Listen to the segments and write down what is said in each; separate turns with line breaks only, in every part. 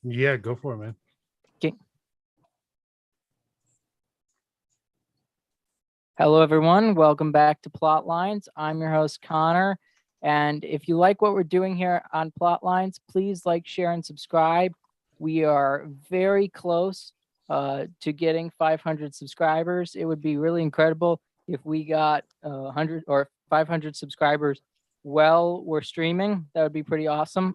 Yeah, go for it, man.
Okay. Hello, everyone. Welcome back to Plotlines. I'm your host, Connor. And if you like what we're doing here on Plotlines, please like, share, and subscribe. We are very close to getting 500 subscribers. It would be really incredible if we got 100 or 500 subscribers while we're streaming. That would be pretty awesome.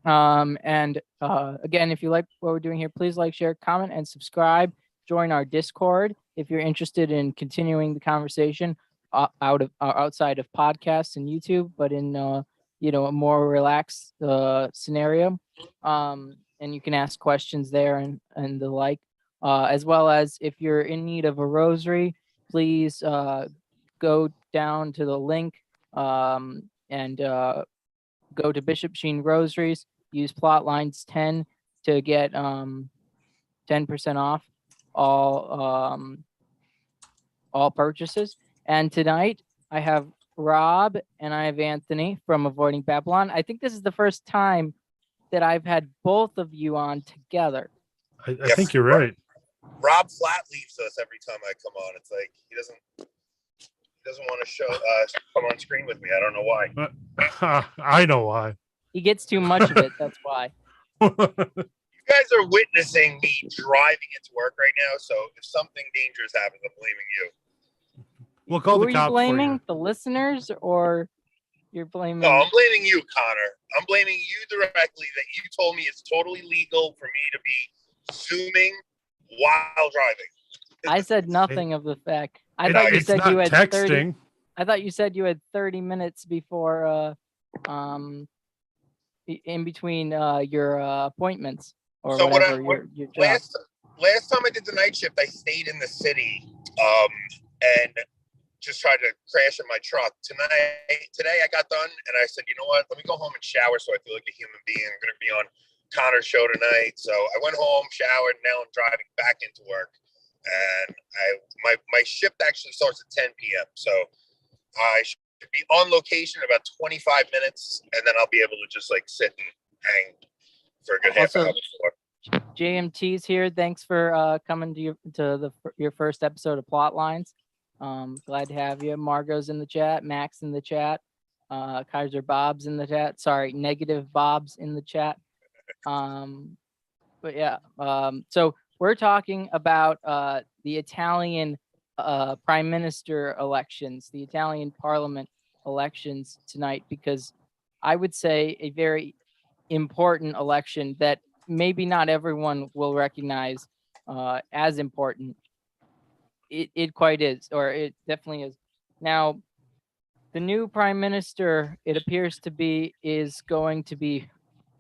Again, if you like what we're doing here, please like, share, comment, and subscribe. Join our Discord if you're interested in continuing the conversation outside of podcasts and YouTube, but in a more relaxed scenario. And you can ask questions there and the like, as well as if you're in need of a rosary, please go down to the link and go to Bishop Sheen Rosaries. Use Plotlines 10 to get 10% off all purchases. And tonight I have Rob and I have Anthony from Avoiding Babylon. I think this is the first time that I've had both of you on together.
I think you're right.
Rob flat leaves us every time I come on. It's like he doesn't want to show come on screen with me. I don't know why.
I know why.
He gets too much of it. That's why.
You guys are witnessing me driving into work right now. So if something dangerous happens, I'm blaming you.
We'll call
Who
the
are
cops
you blaming?
for you.
The listeners, or you're blaming?
No, I'm blaming you, Connor. I'm blaming you directly that you told me it's totally legal for me to be Zooming while driving.
I said nothing of the fact. I
thought
thought you
it's
said
not
you had
texting.
30. I thought you said you had 30 minutes before in between your appointments or
So
whatever your job.
Last time I did the night shift, I stayed in the city and just tried to crash in my truck. Today I got done and I said, you know what? Let me go home and shower so I feel like a human being. I'm going to be on Connor's show tonight. So I went home, showered, and now I'm driving back into work. And my shift actually starts at 10 p.m. So I should be on location in about 25 minutes, and then I'll be able to just like sit and hang for a good half hour before.
JMT's here. Thanks for coming to your first episode of Plotlines. Glad to have you. Margot's in the chat. Max in the chat. Kaiser Bob's in the chat. Sorry, Negative Bob's in the chat. But yeah. So we're talking about the Italian prime minister elections, the Italian parliament elections tonight, because I would say a very important election that maybe not everyone will recognize as important. It quite is, or it definitely is. Now, the new prime minister, it appears to be, is going to be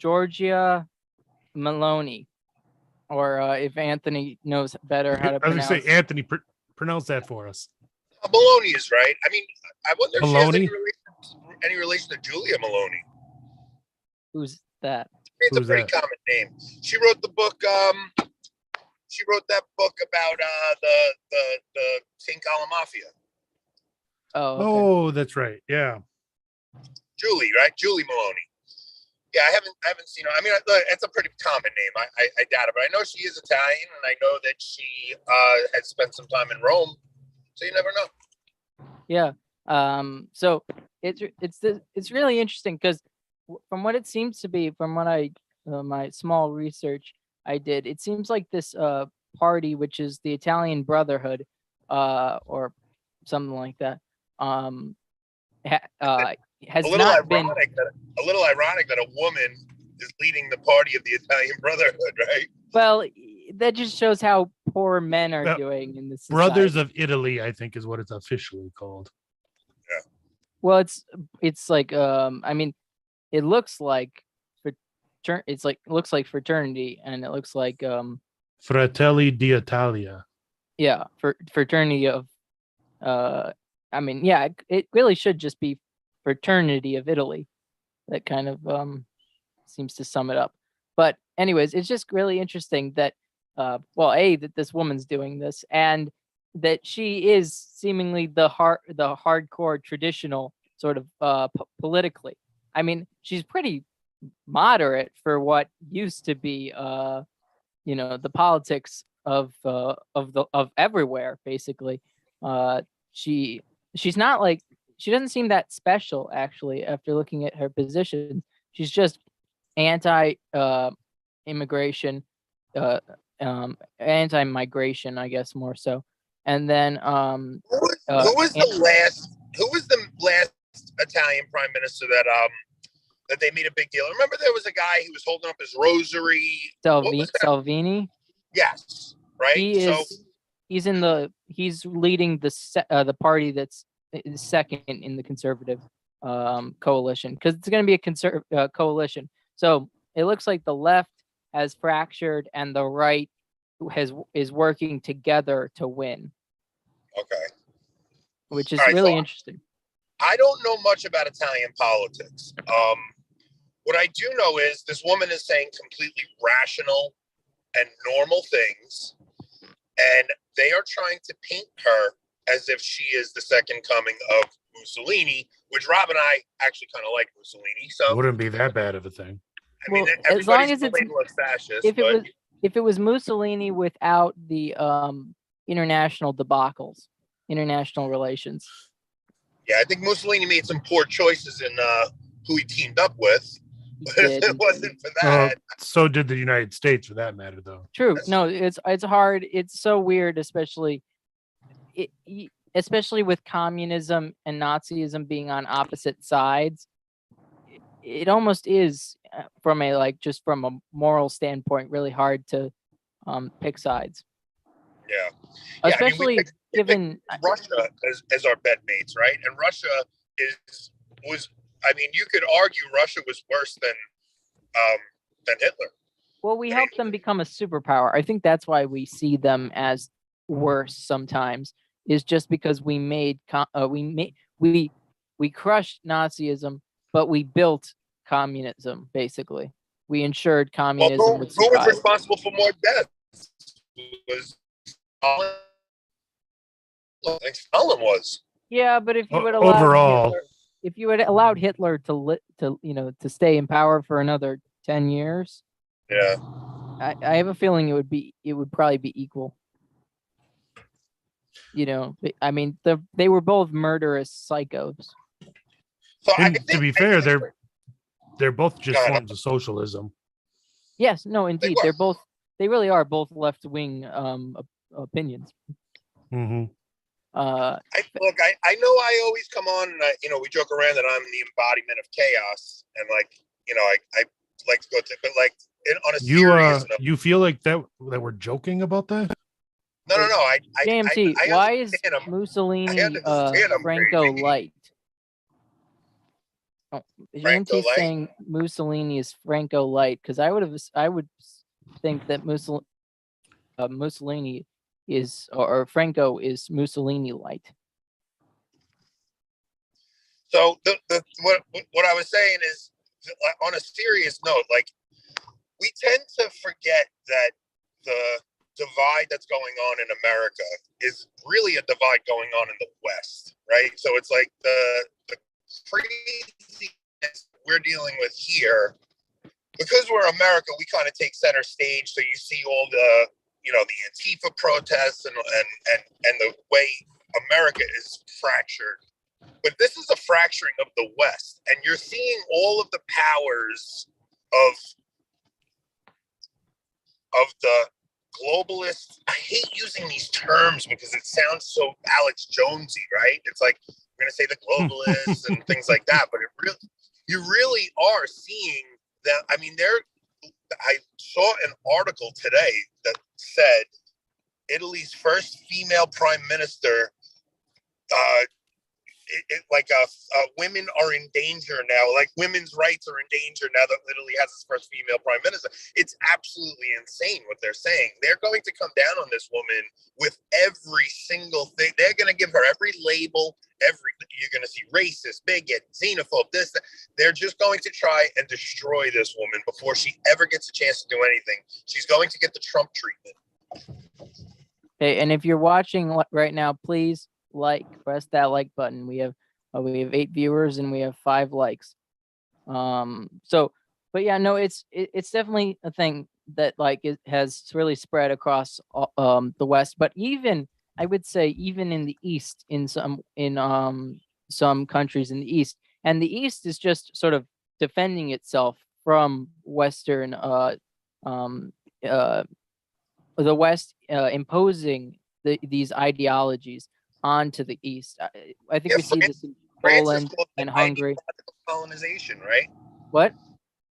Giorgia Meloni, or if Anthony knows better how to pronounce.
I was going to say, Anthony, pronounce that for us.
Meloni is right. I mean, I wonder if
Maloney?
she has any relation to Julia Meloni.
Who's that?
It's a pretty common name. She wrote the book. She wrote that book about the St. Gallen Mafia.
Oh, okay.
Oh, that's right. Yeah.
Julie, right? Julie Meloni. Yeah, I haven't seen her. I mean, it's a pretty common name. I doubt it, but I know she is Italian, and I know that she has spent some time in Rome. So you never know.
Yeah. So it's really interesting because from what it seems to be, from what my small research I did, it seems like this party, which is the Italian Brotherhood, or something like that, has not been.
A little ironic that a woman is leading the party of the Italian Brotherhood, right?
Well, that just shows how poor men are doing in this society.
Brothers of Italy, I think, is what it's officially called.
Yeah.
Well, it's like I mean, it looks like looks like fraternity, and it looks like
Fratelli d'Italia.
Yeah, fraternity of I mean, yeah, it really should just be fraternity of Italy. That kind of seems to sum it up. But anyways, it's just really interesting that that this woman's doing this, and that she is seemingly the hardcore traditional sort of politically. I mean, she's pretty moderate for what used to be, the politics of everywhere, basically. She's not like, she doesn't seem that special, actually, after looking at her position. She's just anti immigration, anti-migration, I guess, more so. And then
who was the last Italian prime minister that they made a big deal? Remember, there was a guy who was holding up his rosary.
Salvini.
Yes, right.
He's leading the party that's second in the conservative coalition, because it's going to be a coalition. So it looks like the left has fractured and the right is working together to win.
Okay.
Which is really interesting.
I don't know much about Italian politics. What I do know is this woman is saying completely rational and normal things, and they are trying to paint her as if she is the second coming of Mussolini, which Rob and I actually kind of like Mussolini. So
wouldn't be that bad of a thing.
I mean, as long as it's fascist.
If it was Mussolini without the international debacles, international relations.
Yeah, I think Mussolini made some poor choices in who he teamed up with. If it wasn't for that.
So did the United States, for that matter, though.
True. No, it's hard. It's so weird, especially with communism and Nazism being on opposite sides. It almost is, from a moral standpoint, really hard to pick sides.
Yeah.
Especially given
Russia as our bedmates, right? And Russia was. I mean, you could argue Russia was worse than Hitler.
Well, we helped them become a superpower. I think that's why we see them as worse sometimes. Is just because we crushed Nazism, but we built communism. Basically, we ensured communism would survive.
Who was responsible for more deaths? Was Stalin? I think Stalin was.
Yeah, but if you would allowed Hitler to stay in power for another 10 years,
yeah,
I have a feeling it would probably be equal. I mean, they were both murderous psychos.
So
to be fair, they're both just forms of socialism.
Yes, no, indeed, they really are both left-wing opinions.
Mm-hmm.
I know I always come on and we joke around that I'm the embodiment of chaos, and I like to go to, but on a serious note,
you feel like that we're joking about that?
No.
JMT, why is Mussolini Franco light? JMT saying Mussolini is Franco light, because I would think that Mussolini is, or Franco is Mussolini light.
So what I was saying is, on a serious note, we tend to forget that the divide that's going on in America is really a divide going on in the West, right? So it's like the craziness we're dealing with here, because we're America, we kind of take center stage. So you see all the the Antifa protests and the way America is fractured. But this is a fracturing of the West, and you're seeing all of the powers of the globalists. I hate using these terms because it sounds so Alex Jonesy, right? It's like we're gonna say the globalists and things like that, but you really are seeing that. I mean, I saw an article today that said Italy's first female prime minister, women are in danger now. Women's rights are in danger now that Italy has its first female prime minister. It's absolutely insane what they're saying. They're going to come down on this woman with every single thing. They're going to give her every label. You're going to see racist, bigot, xenophobe, this, that. They're just going to try and destroy this woman before she ever gets a chance to do anything. She's going to get the Trump treatment.
Okay, and if you're watching right now, please press that like button. We have 8 viewers and we have 5 likes. So but yeah, no, it's definitely a thing that like it has really spread across the West, but even I would say even in the East, in some countries in the East, and the East is just sort of defending itself from Western um uh the West imposing these ideologies onto the East. I think
Yeah,
we see this in
France is
Poland
called
and
that
Hungary.
ideological colonization, right?
What?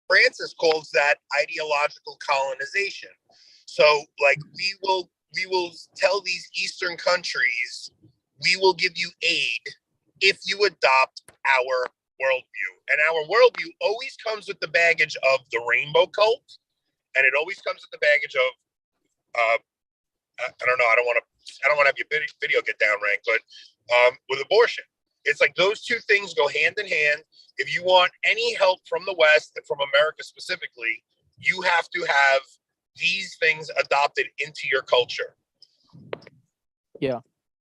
Francis calls that ideological colonization. So, like, we will tell these Eastern countries, we will give you aid if you adopt our worldview. And our worldview always comes with the baggage of the rainbow cult, and it always comes with the baggage of I don't know. I don't want to have your video get downranked, but with abortion, it's like those two things go hand in hand. If you want any help from the West and from America specifically, you have to have these things adopted into your culture.
Yeah,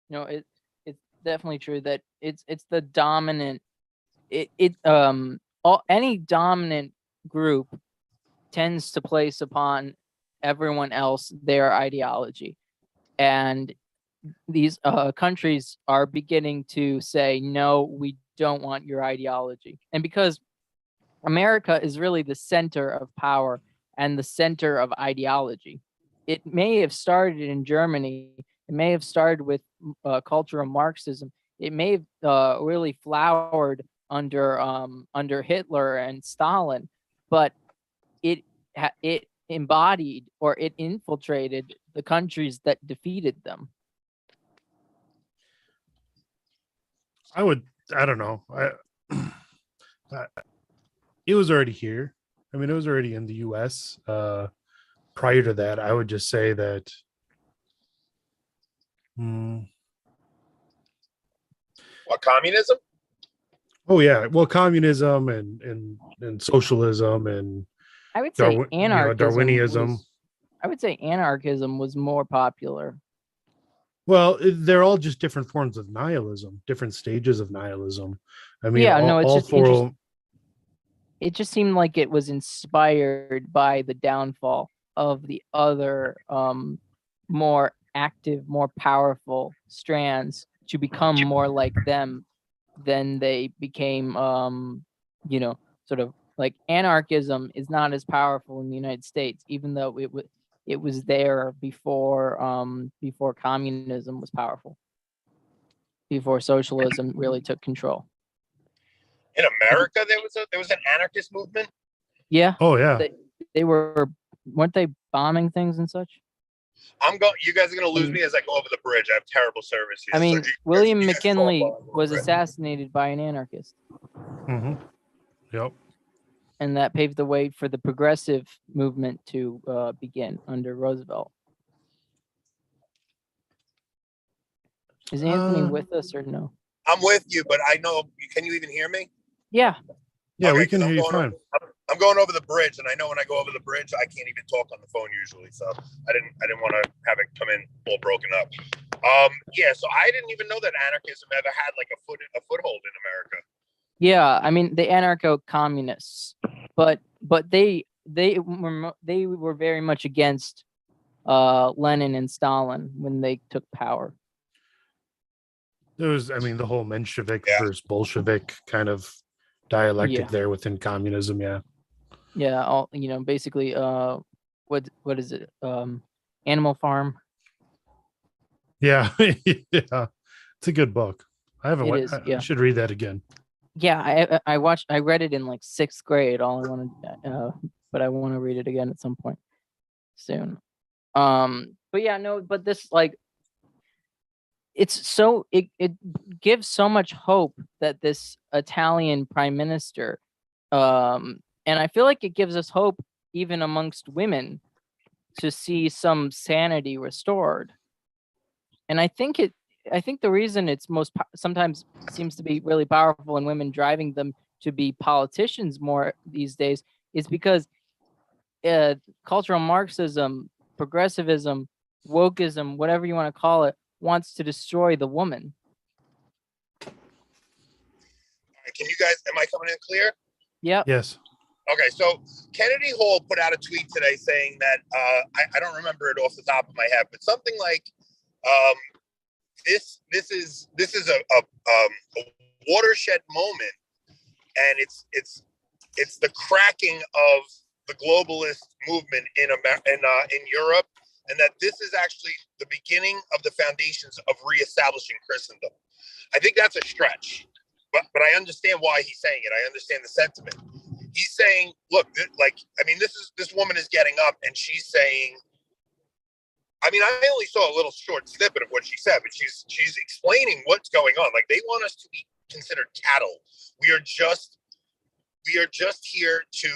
no, it's definitely true that it's the dominant. Any dominant group tends to place upon everyone else their ideology, and these countries are beginning to say, no, we don't want your ideology. And because America is really the center of power and the center of ideology, it may have started in Germany, it may have started with cultural Marxism, it may have really flowered under Hitler and Stalin, but it embodied or it infiltrated the countries that defeated them.
I don't know. It was already here. I mean, it was already in the US. Prior to that, I would just say that
What, communism?
oh yeah, well, communism and socialism and
I would say
Darwinism.
I would say anarchism was more popular.
Well, they're all just different forms of nihilism, different stages of nihilism. I mean,
Yeah, no, it's
all
just
four.
It just seemed like it was inspired by the downfall of the other more active, more powerful strands to become more like them. Then they became sort of like anarchism is not as powerful in the United States, even though it was there before communism was powerful, before socialism really took control.
In America, there was an anarchist movement.
Yeah.
Oh yeah.
They weren't they bombing things and such?
You guys are gonna lose me as I go over the bridge. I have terrible service here.
I mean, William McKinley was
assassinated.
assassinated by an anarchist,
Mm-hmm. Yep.
and that paved the way for the progressive movement to begin under Roosevelt. Is Anthony with us or no?
I'm with you, but I know. Can you even hear me?
Yeah.
Yeah,
Okay,
we can hear you fine.
I'm going over the bridge, and I know when I go over the bridge, I can't even talk on the phone usually. So I didn't want to have it come in all broken up. Yeah. So I didn't even know that anarchism ever had like a foothold in America.
Yeah, I mean the anarcho-communists, but they were very much against Lenin and Stalin when they took power.
There was, I mean, the whole Menshevik versus Bolshevik kind of dialectic there within communism. Yeah.
Yeah. All basically, what is it? Animal Farm.
Yeah. Yeah. It's a good book. I haven't. I should read that again.
Yeah, I read it in like 6th grade. All I wanted, but I want to read it again at some point soon. But yeah, no, but this like. It gives so much hope that this Italian prime minister, and I feel like it gives us hope even amongst women to see some sanity restored. And I think the reason it's sometimes seems to be really powerful in women, driving them to be politicians more these days, is because cultural Marxism, progressivism, wokeism, whatever you want to call it, wants to destroy the woman.
Can you guys? Am I coming in clear?
Yep.
Yes.
Okay, so Kennedy Hall put out a tweet today saying that I don't remember it off the top of my head, but something like this is a watershed moment, and it's the cracking of the globalist movement in Europe, and that this is actually the beginning of the foundations of reestablishing Christendom. I think that's a stretch, but I understand why he's saying it. I understand the sentiment. He's saying, look, this woman is getting up and she's saying, I mean, I only saw a little short snippet of what she said, but she's explaining what's going on. Like, they want us to be considered cattle. We are just here to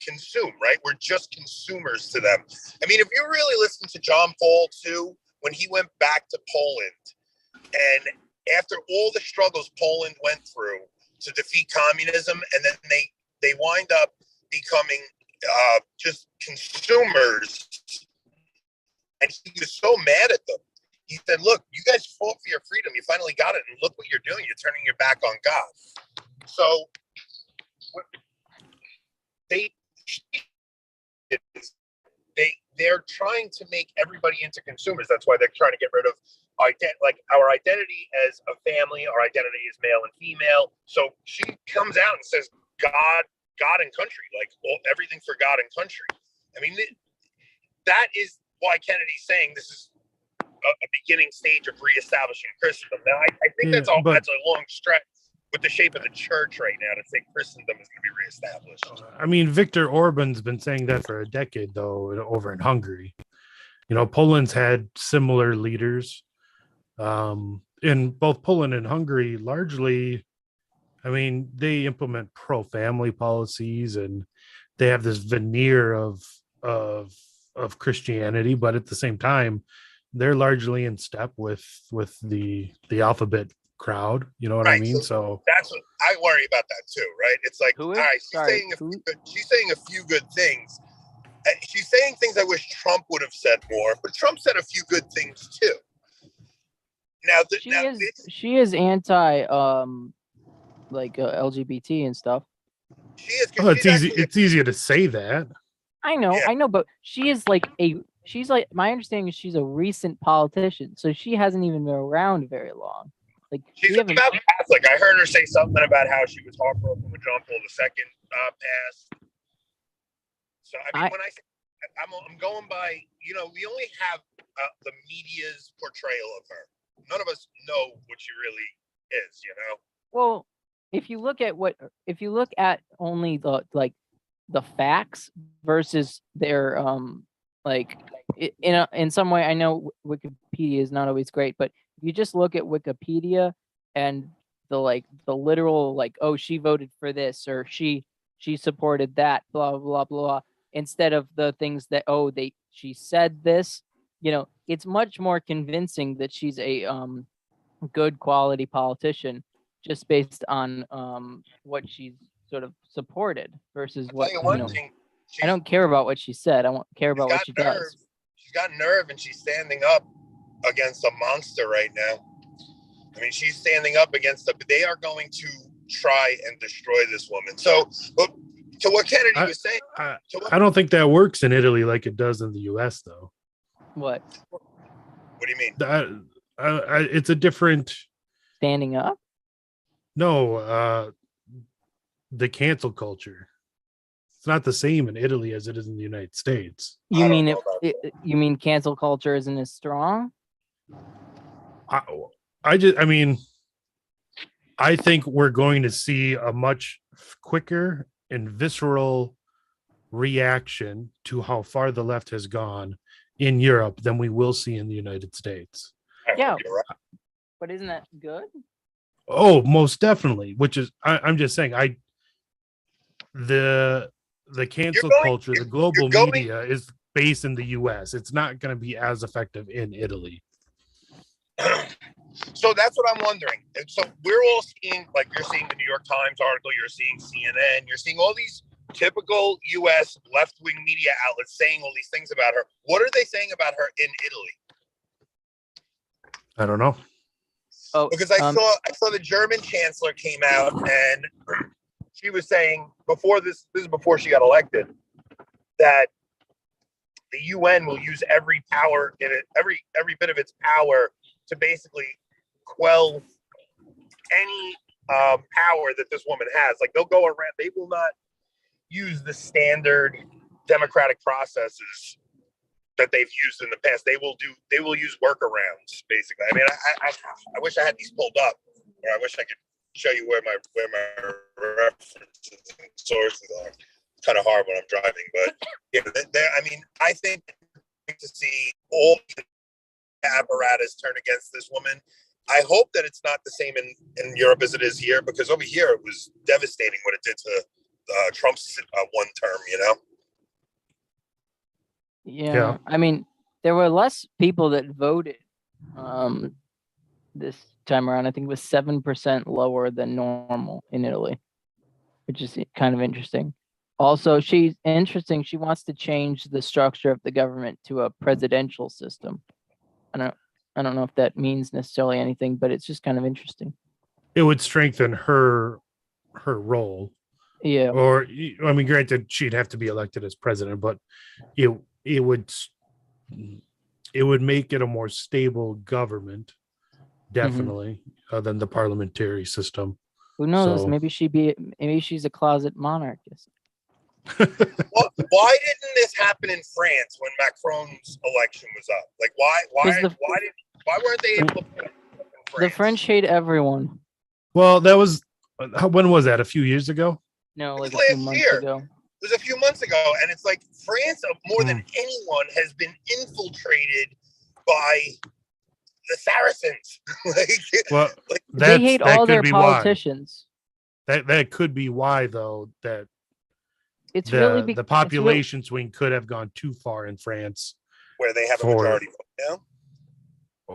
consume, right? We're just consumers to them. I mean, if you really listen to John Paul II, when he went back to Poland, and after all the struggles Poland went through to defeat communism, and then they wind up becoming just consumers. And he was so mad at them. He said, look, you guys fought for your freedom. You finally got it. And look what you're doing. You're turning your back on God. So they're trying to make everybody into consumers. That's why they're trying to get rid of our identity as a family. Our identity is male and female. So she comes out and says, God and country, like everything for God and country. I mean, that is why Kennedy's saying this is a beginning stage of reestablishing Christendom. Now, I think that's a long stretch with the shape of the church right now to say Christendom is going to be reestablished.
I mean, Viktor Orban's been saying that for a decade, though, over in Hungary. You know, Poland's had similar leaders. In both Poland and Hungary, largely, I mean, they implement pro-family policies and they have this veneer of Christianity, but at the same time, they're largely in step with the alphabet crowd. You know what I mean? So
that's what I worry about that too, right? It's like, all right, she's saying a few good things. She's saying things I wish Trump would have said more, but Trump said a few good things too. Now,
she is anti LGBT and stuff.
She is.
It's easy. It's easier to say that.
I know, but she is she's like, my understanding is she's a recent politician, so she hasn't even been around very long. Like,
she's about Catholic. I heard her say something about how she was heartbroken with John Paul II passed. So I mean, when I say I'm going by, you know, we only have the media's portrayal of her. None of us know what she really is, you know.
Well, if you look at only the facts versus their in some way, I know Wikipedia is not always great, but if you just look at Wikipedia and the literal oh, she voted for this or she supported that, blah blah blah, instead of the things that she said this, you know, it's much more convincing that she's a good quality politician just based on what she's sort of supported versus what, you know. I don't care about what she said. I care about what she does.
She's got nerve and she's standing up against a monster right now. I mean, she's standing up against them. They are going to try and destroy this woman. So, to what Kennedy was saying,
I don't think that works in Italy like it does in the U.S. though.
What?
What do you mean?
It's a different
standing up.
No, the cancel culture. It's not the same in Italy as it is in the United States.
You mean you mean cancel culture isn't as strong?
I think we're going to see a much quicker and visceral reaction to how far the left has gone in Europe than we will see in the United States.
Yeah, but isn't that good?
Oh, most definitely. Which is, I'm just saying, the cancel culture, the global media is based in the U.S. It's not going to be as effective in Italy.
So that's what I'm wondering. And so we're all seeing, like, you're seeing the New York Times article, you're seeing CNN, you're seeing all these typical U.S. left-wing media outlets saying all these things about her. What are they saying about her in Italy?
I don't know.
Oh, because I saw the German chancellor came out and she was saying before this is before she got elected, that the UN will use every power in it, every bit of its power to basically quell any power that this woman has. Like they'll go around, they will not use the standard democratic processes that they've used in the past. They will use workarounds, basically. I mean, I wish I had these pulled up, or I wish I could show you where my references and sources are. It's kind of hard when I'm driving, but yeah, I mean, I think to see all the apparatus turn against this woman. I hope that it's not the same in Europe as it is here, because over here it was devastating what it did to Trump's one term, you know?
Yeah. I mean, there were less people that voted this time around. I think it was 7% lower than normal in Italy, which is kind of interesting. Also, she's interesting. She wants to change the structure of the government to a presidential system. I don't know if that means necessarily anything, but it's just kind of interesting.
It would strengthen her role.
Yeah.
Or, I mean, granted, she'd have to be elected as president, but it would make it a more stable government, definitely, than the parliamentary system.
Who knows?
So,
maybe she's a closet monarchist.
Well, why didn't this happen in France when Macron's election was up? Like, why weren't they able to put it up in France?
The French hate everyone.
well, that was when was that? A few years ago?
No, like
It
a few
was last
months
year.
ago.
It was a few months ago, and it's like France, more than anyone, has been infiltrated by the Saracens.
Well,
they hate all their politicians.
That could be why, though, that
It's really
the population swing could have gone too far in France,
where they have a majority vote now.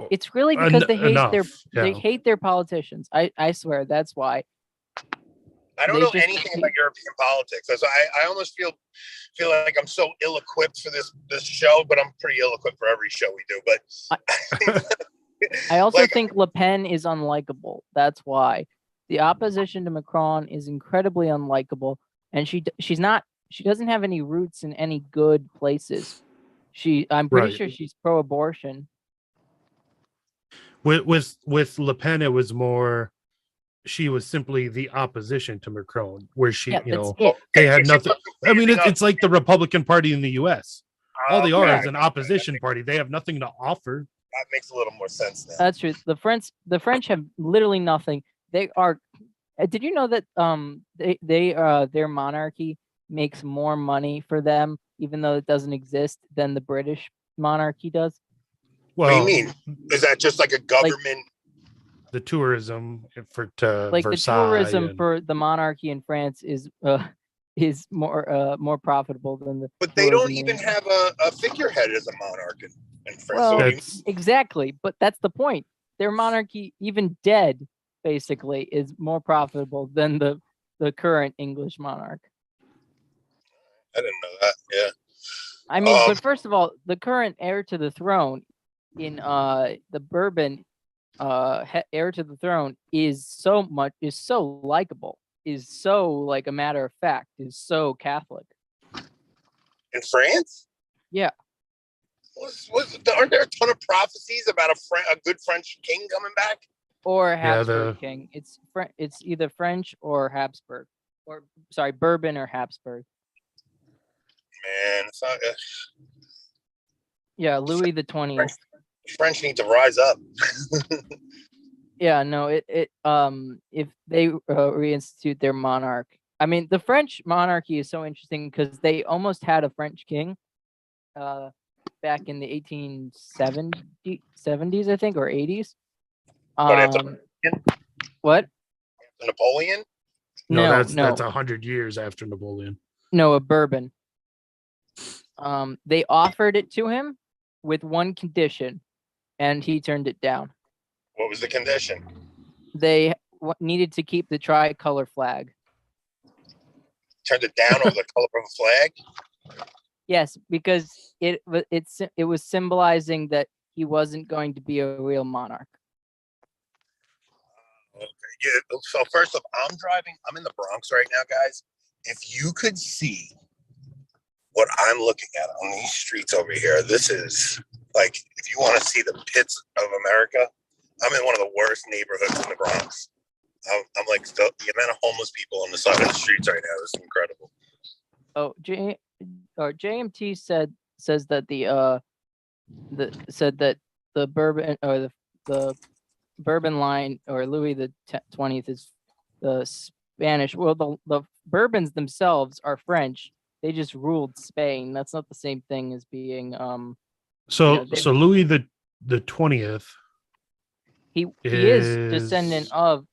It's really because they hate they
yeah.
hate their politicians. I swear that's why.
I don't know anything about European politics. So I almost feel like I'm so ill-equipped for this show, but I'm pretty ill-equipped for every show we do. But
I also think Le Pen is unlikable. That's why. The opposition to Macron is incredibly unlikable, and she doesn't have any roots in any good places. I'm pretty sure she's pro-abortion.
With Le Pen, it was more she was simply the opposition to Macron, where she, they had nothing. I mean, it's like the Republican Party in the U.S. All they are is an opposition party. They have nothing to offer.
That makes a little more sense now.
That's true. The French have literally nothing. They are. Did you know that their monarchy makes more money for them, even though it doesn't exist, than the British monarchy does?
Well, what do you mean? Is that just like a government?
The tourism for
like
Versailles,
the tourism for the monarchy in France is more profitable than the.
But they don't even have a figurehead as a monarch in France.
Well, exactly, but that's the point. Their monarchy, even dead, basically, is more profitable than the current English monarch.
I didn't know that. Yeah.
I mean, but first of all, the current heir to the throne in the Bourbon heir to the throne is so likable, is so like a matter of fact, is so Catholic.
In France?
Yeah.
Aren't there a ton of prophecies about a good French king coming back?
Or Habsburg king. It's either French or Habsburg, or sorry, Bourbon or Habsburg.
Man, it's not.
Yeah, Louis the 20th.
French need to rise up.
Yeah, no, if they reinstitute their monarch, I mean, the French monarchy is so interesting because they almost had a French king, back in the 1870s, I think, or 80s. What?
Napoleon?
No, that's 100 years after Napoleon.
No, a Bourbon. They offered it to him with one condition, and he turned it down.
What was the condition?
They needed to keep the tricolor flag.
Turned it down over the color of a flag?
Yes, because it was symbolizing that he wasn't going to be a real monarch.
Yeah. So first off, I'm in the Bronx right now, guys. If you could see what I'm looking at on these streets over here, this is like, if you want to see the pits of America, I'm in one of the worst neighborhoods in the Bronx. I'm like, the amount of homeless people on the side of the streets right now is incredible.
Oh, JMT says that the bourbon or the bourbon line or Louis the 20th is the Spanish. Well, the bourbons themselves are French. They just ruled Spain. That's not the same thing as being
So Louis the 20th.
He is descendant of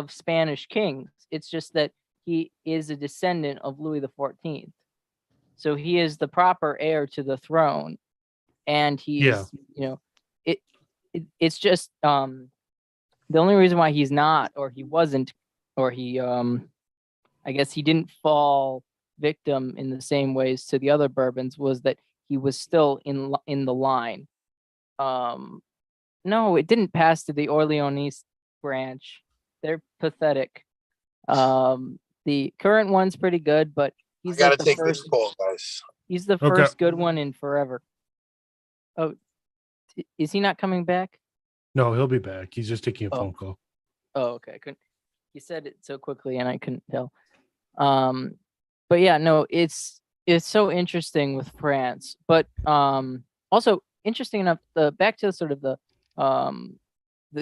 Spanish kings. It's just that he is a descendant of Louis the 14th. So he is the proper heir to the throne, and he's it's just the only reason why he's not, or he wasn't, or he I guess he didn't fall victim in the same ways to the other bourbons was that he was still in the line. No, it didn't pass to the Orleanese branch. They're pathetic. The current one's pretty good, but he's
gotta
like the
take
first.
this call, guys.
He's the
Okay.
first good one in forever. Oh, is he not coming back?
No, he'll be back. He's just taking a phone call.
Oh, okay. I couldn't. He said it so quickly, and I couldn't tell. But yeah, no, it's so interesting with France, but also interesting enough. Back to sort of the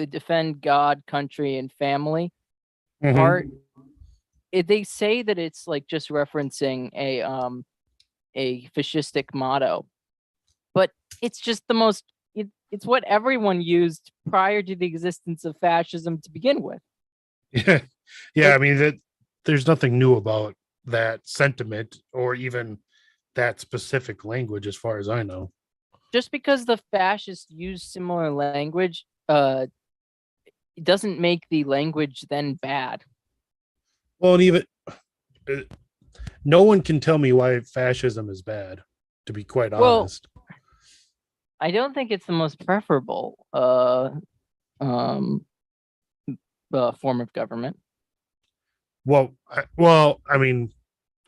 defend God, country, and family part. They say that it's like just referencing a fascistic motto, but it's just the most. It's what everyone used prior to the existence of fascism to begin with.
Yeah. I mean, there's nothing new about that sentiment or even that specific language, as far as I know.
Just because the fascists use similar language, it doesn't make the language then bad.
Well, and even no one can tell me why fascism is bad, to be quite honest.
I don't think it's the most preferable form of government.
Well, I mean,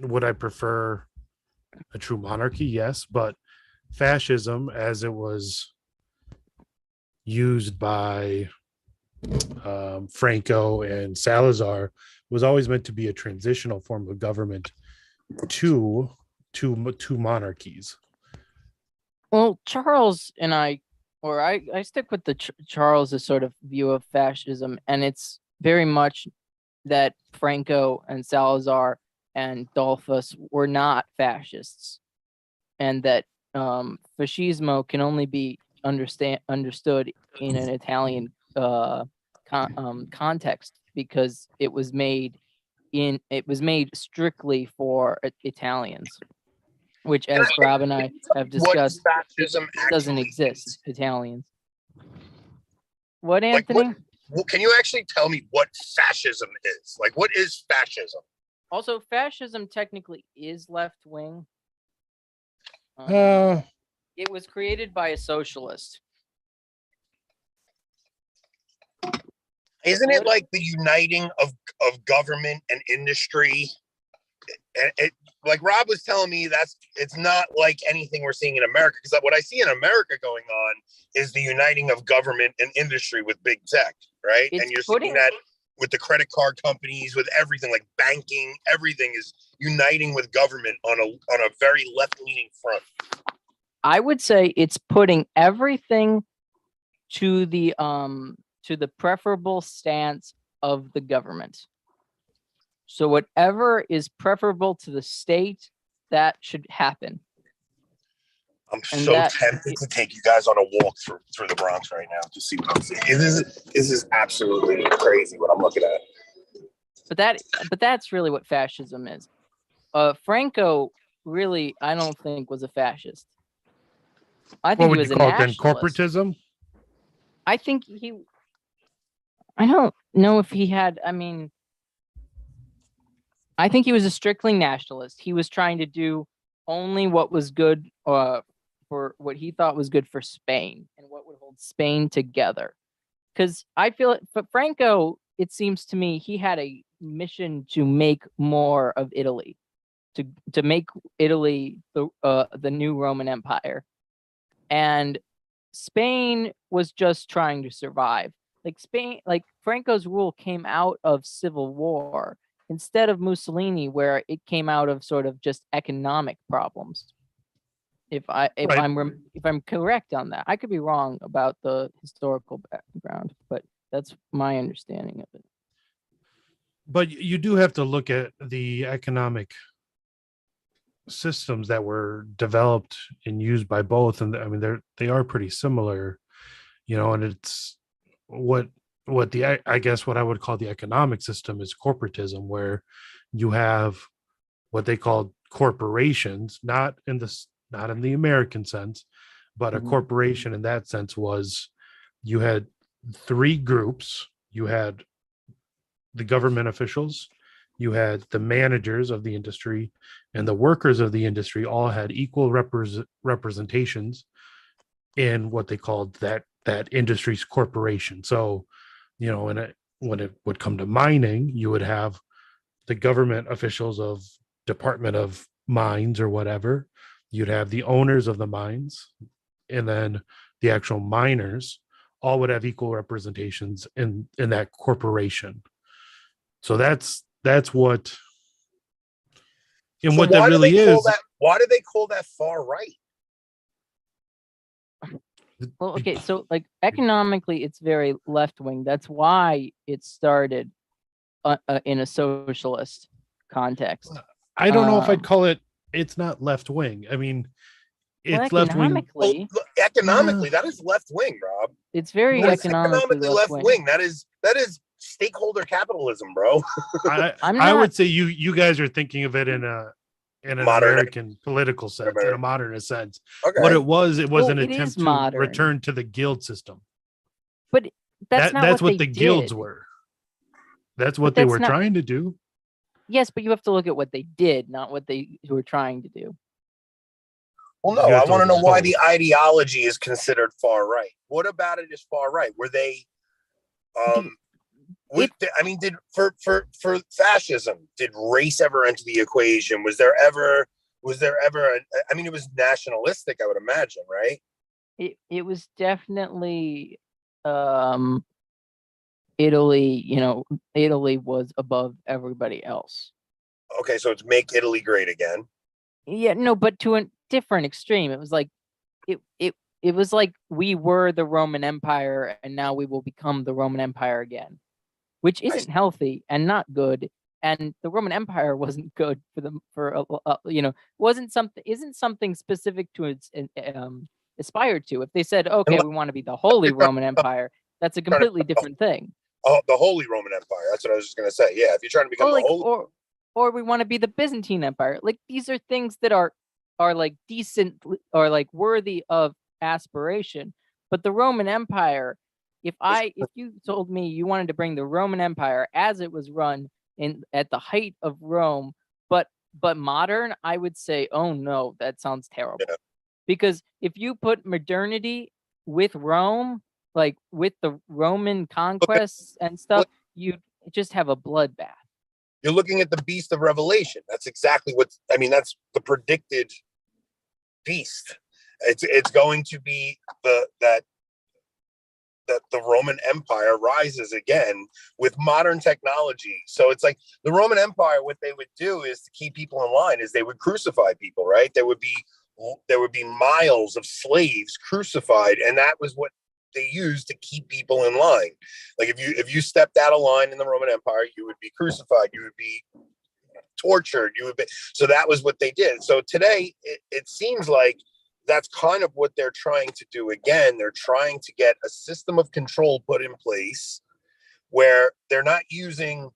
would I prefer a true monarchy? Yes, but fascism, as it was used by Franco and Salazar, was always meant to be a transitional form of government to monarchies.
Well, Charles and I stick with the Charles's sort of view of fascism, and it's very much that Franco and Salazar and Dollfuss were not fascists, and that fascismo can only be understood in an Italian context, because it was made strictly for Italians, which, as Rob and I have discussed,
fascism
doesn't exist. Italians. What, Anthony?
Can you actually tell me what fascism is? Like, what is fascism?
Also, fascism technically is left wing. It was created by a socialist.
Isn't it like the uniting of government and industry? And like Rob was telling me, it's not like anything we're seeing in America, because what I see in America going on is the uniting of government and industry with big tech, right? And you're seeing that with the credit card companies, with everything, like banking, everything is uniting with government on a very left-leaning front.
I would say it's putting everything to the preferable stance of the government. So whatever is preferable to the state, that should happen.
I'm tempted to take you guys on a walk through the Bronx right now to see what I'm seeing. This is absolutely crazy what I'm looking at.
But that's really what fascism is. Franco really, I don't think, was a fascist. I think he was a nationalist.
Then corporatism?
I think I don't know if he had. I think he was a strictly nationalist. He was trying to do only what was good for what he thought was good for Spain and what would hold Spain together. Because I feel it, but Franco it seems to me he had a mission to make more of Italy, to make Italy the new Roman Empire, and Spain was just trying to survive. Like Spain, like Franco's rule came out of civil war instead of Mussolini, where it came out of sort of just economic problems. If I'm correct on that, I could be wrong about the historical background, but that's my understanding of it.
But you do have to look at the economic systems that were developed and used by both, and I mean they are pretty similar, and it's what I guess what I would call the economic system is corporatism, where you have what they called corporations, not in the American sense, but a corporation in that sense was you had three groups. You had the government officials, you had the managers of the industry, and the workers of the industry all had equal representations in what they called that industry's corporation. So, when it would come to mining, you would have the government officials of Department of Mines or whatever. You'd have the owners of the mines, and then the actual miners all would have equal representations in that corporation. So that's what, and so what that really is.
Why do they call that far right?
Well, okay, so like economically, it's very left wing. That's why it started in a socialist context.
I don't know if I'd call it. It's not left wing. I mean, it's left wing.
Economically, that is left wing, Rob.
It's very economically left wing.
That is stakeholder capitalism, bro.
I would say you guys are thinking of it in an American political sense, in a modernist sense. Okay. What it was an attempt to return to the guild system.
But that's what the guilds
were. That's what they were trying to do.
Yes, but you have to look at what they did, not what they were trying to do.
Well, no, I want to know why the ideology is considered far right. What about it is far right? Were they, did for fascism, did race ever enter the equation? Was there ever it was nationalistic, I would imagine, right?
It was definitely Italy, Italy was above everybody else.
Okay, so it's make Italy great again.
Yeah, no, but to a different extreme. It was like it was like we were the Roman Empire and now we will become the Roman Empire again, which isn't healthy and not good. And the Roman Empire wasn't good isn't something specific to its aspire to. If they said, okay, we want to be the Holy Roman Empire, that's a completely different thing.
Oh, the Holy Roman Empire. That's what I was just going to say. Yeah, if you're trying to become the Holy...
Or we want to be the Byzantine Empire. Like, these are things that are like decent or like worthy of aspiration. But the Roman Empire, if you told me you wanted to bring the Roman Empire as it was run at the height of Rome, but modern, I would say, oh no, that sounds terrible. Yeah. Because if you put modernity with Rome, like with the Roman conquests and stuff, you just have a bloodbath.
You're looking at the beast of Revelation. That's exactly that's the predicted beast. It's going to be that the Roman Empire rises again with modern technology. So it's like the Roman Empire, what they would do is to keep people in line is they would crucify people, right? There would be miles of slaves crucified, and that was what they used to keep people in line. Like if you stepped out of line in the Roman Empire, you would be crucified, you would be tortured, so that was what they did. So today it seems like that's kind of what they're trying to do again. They're trying to get a system of control put in place where they're not using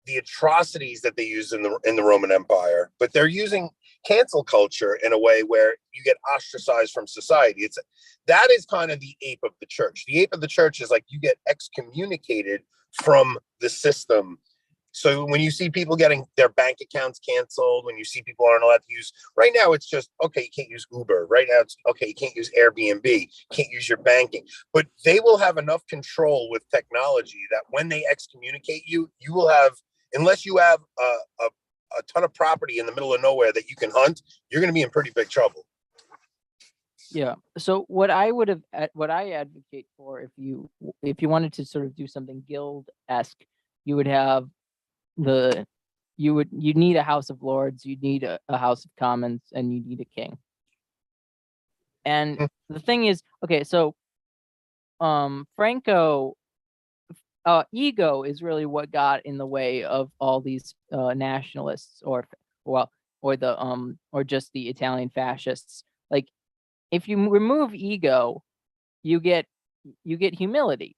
the atrocities that they used in the Roman Empire, but they're using cancel culture in a way where you get ostracized from society. That is kind of the ape of the church. The ape of the church is like you get excommunicated from the system So when you see people getting their bank accounts canceled, when you see people aren't allowed to use, right now it's just, okay, you can't use Uber. Right now it's, okay, you can't use Airbnb, you can't use your banking. But they will have enough control with technology that when they excommunicate you, you will have, unless you have a ton of property in the middle of nowhere that you can hunt, you're going to be in pretty big trouble.
Yeah. So what I advocate for, if you wanted to sort of do something guild-esque, you would have you'd need a House of Lords, you'd need a House of Commons, and you need a king. And the thing is, okay, so Franco, ego is really what got in the way of all these nationalists, or just the Italian fascists. Like, if you remove ego, you get humility,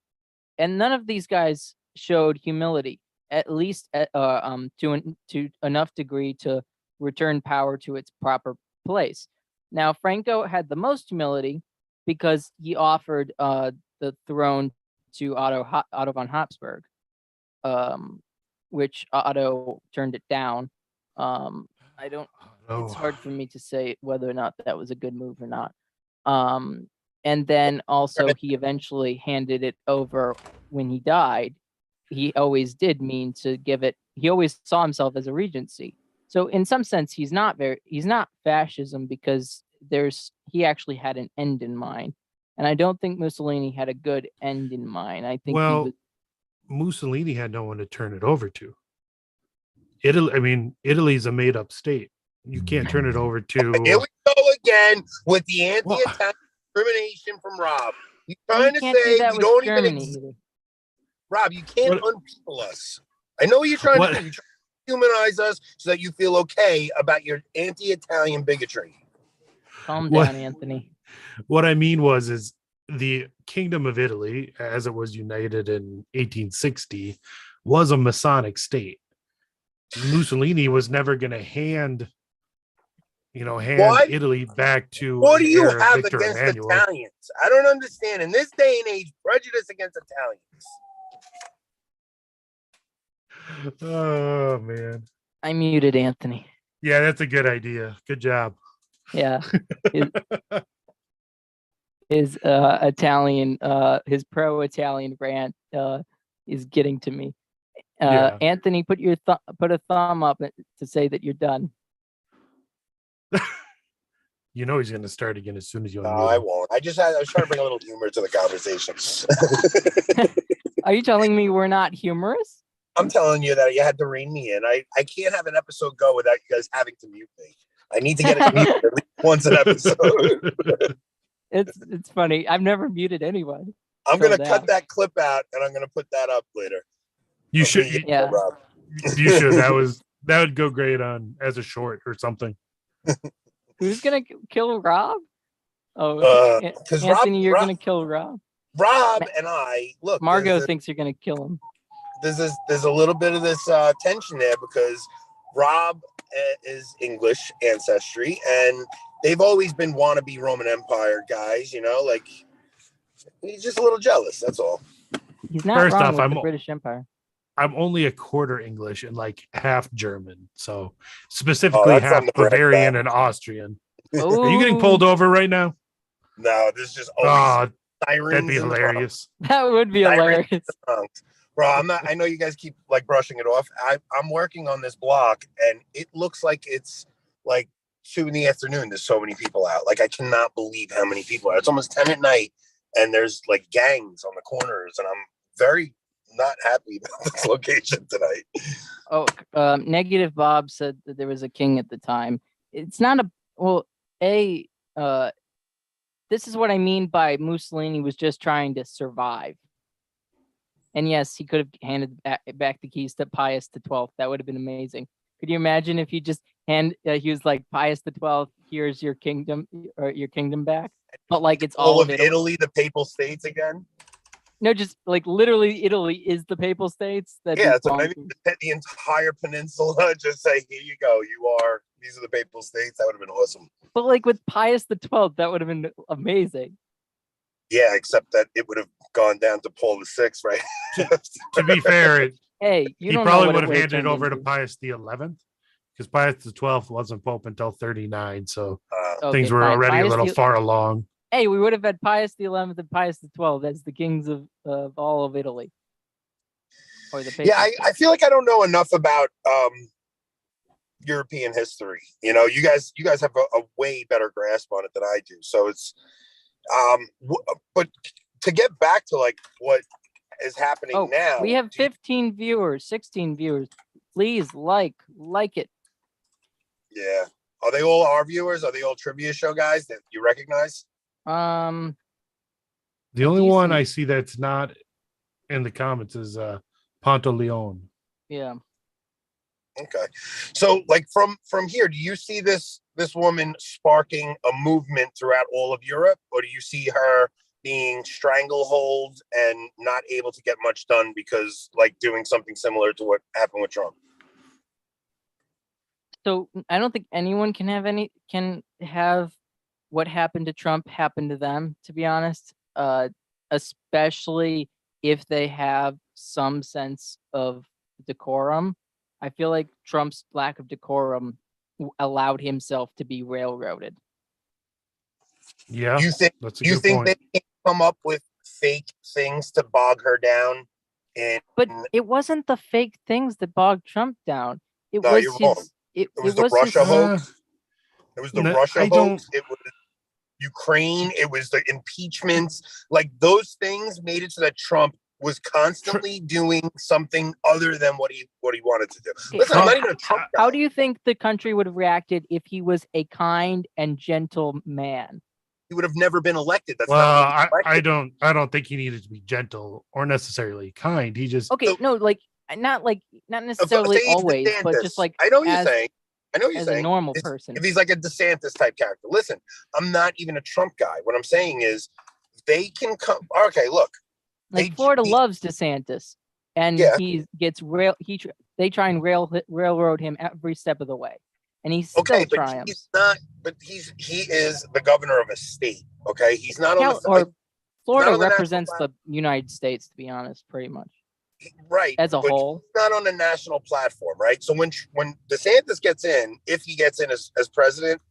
and none of these guys showed humility, at least to enough degree to return power to its proper place. Now, Franco had the most humility because he offered the throne to Otto von Habsburg, which Otto turned it down. I don't. It's hard for me to say whether or not that was a good move or not. And then also he eventually handed it over when he died. He always did mean to give it. He always saw himself as a regency. So in some sense, he's not fascism, because he actually had an end in mind. And I don't think Mussolini had a good end in mind. I think
Mussolini had no one to turn it over to. Italy's a made-up state. You can't turn it over to.
Here we go again with the anti-Italian discrimination from Rob. You're trying to say we don't even exist. Rob, you can't unpeople us. I know what you're trying to do. You're trying to humanize us so that you feel okay about your anti-Italian bigotry.
Calm down, Anthony.
What I mean is the Kingdom of Italy, as it was united in 1860, was a Masonic state. Mussolini was never going to hand Italy back to.
What do you have
Victor
against
Emmanuel.
Italians? I don't understand. In this day and age, prejudice against Italians.
Oh man,
I muted Anthony.
Yeah, that's a good idea. Good job.
Yeah. His Italian, his pro-Italian rant is getting to me. Anthony, put a thumb up to say that you're done.
You know he's going to start again as soon as you.
No, I won't. I was trying to bring a little humor to the conversation.
Are you telling me we're not humorous?
I'm telling you that you had to rein me in. I can't have an episode go without you guys having to mute me. I need to get it muted at least once an episode.
It's funny. I've never muted anyone.
I'm going to cut that clip out and I'm going to put that up later.
You should.
Yeah.
You should. That would go great on as a short or something.
Who's going to kill Rob? Oh, Anthony, you're going to kill Rob.
Rob and I, look.
Margot thinks you're going to kill him.
There's a little bit of this tension there because Rob is English ancestry and they've always been wannabe Roman Empire guys, like he's just a little jealous. That's all.
He's not wrong with the British Empire.
I'm only a quarter English and like half German, so specifically half Bavarian and Austrian.
Ooh.
Are you getting pulled over right now?
No, there's just always sirens.
That'd be hilarious.
That would be hilarious.
Bro, I know you guys keep like brushing it off. I'm working on this block and it looks like it's like 2 p.m. There's so many people out. Like I cannot believe how many people are. It's almost 10 at night and there's like gangs on the corners and I'm very not happy about this location tonight.
Negative Bob said that there was a king at the time. It's not this is what I mean by Mussolini was just trying to survive. And yes, he could have handed back the keys to Pius XII. That would have been amazing. Could you imagine if he just he was like, Pius XII, here's your kingdom or your kingdom back, but like it's all of
Italy, the Papal States again.
No, just like literally, Italy is the Papal States.
So maybe the entire peninsula. Just say, here you go. These are the Papal States. That would have been awesome.
But like with Pius XII, that would have been amazing.
Yeah, except that it would have gone down to Paul VI, right?
To be fair,
Hey, you
He
don't know
probably
what
would
it
have
would
handed it
turned
over to
into.
Pius the 11th because Pius the 12th wasn't Pope until 39. So things
Okay,
were
fine.
already a little far along.
Hey, we would have had Pius the 11th and Pius the 12th as the kings of all of Italy. Or the
Yeah, I feel like I don't know enough about European history. You know, you guys have a way better grasp on it than I do. So it's but to get back to like what is happening now.
We have 15 viewers, 16 viewers. Please like it.
Yeah. Are they all our viewers? Are they all trivia show guys that you recognize?
The only one I see that's not in the comments is Pantaleon.
Yeah.
Okay. So like from here, do you see this woman sparking a movement throughout all of Europe, or do you see her being stranglehold and not able to get much done because like doing something similar to what happened with Trump?
So I don't think anyone can have what happened to Trump happen to them, to be honest. Especially if they have some sense of decorum. I feel like Trump's lack of decorum allowed himself to be railroaded.
Yeah,
you think they can come up with fake things to bog her down?
But it wasn't the fake things that bogged Trump down. It
was
his.
Wrong. It was the Russia hoax. It was the Russia hoax. It was Ukraine. It was the impeachments. Like those things made it so that Trump was constantly doing something other than what he wanted to do. Listen, I'm not even a Trump guy.
How do you think the country would have reacted if he was a kind and gentle man?
He would have never been elected. That's
not I don't think he needed to be gentle or necessarily kind. He just
not necessarily always, but just like
I know what you're saying. I know what you're
as
saying.
A normal person.
If he's like a DeSantis type character. Listen, I'm not even a Trump guy. What I'm saying is they can come. Okay, look.
Like Florida loves DeSantis, and he gets they try and railroad him every step of the way, and he still triumphs.
He's not. But he is the governor of a state. Okay, he's not on the.
Florida represents the United States, to be honest, pretty much.
Right,
as a whole,
he's not on a national platform, right? So when DeSantis gets in, if he gets in as president,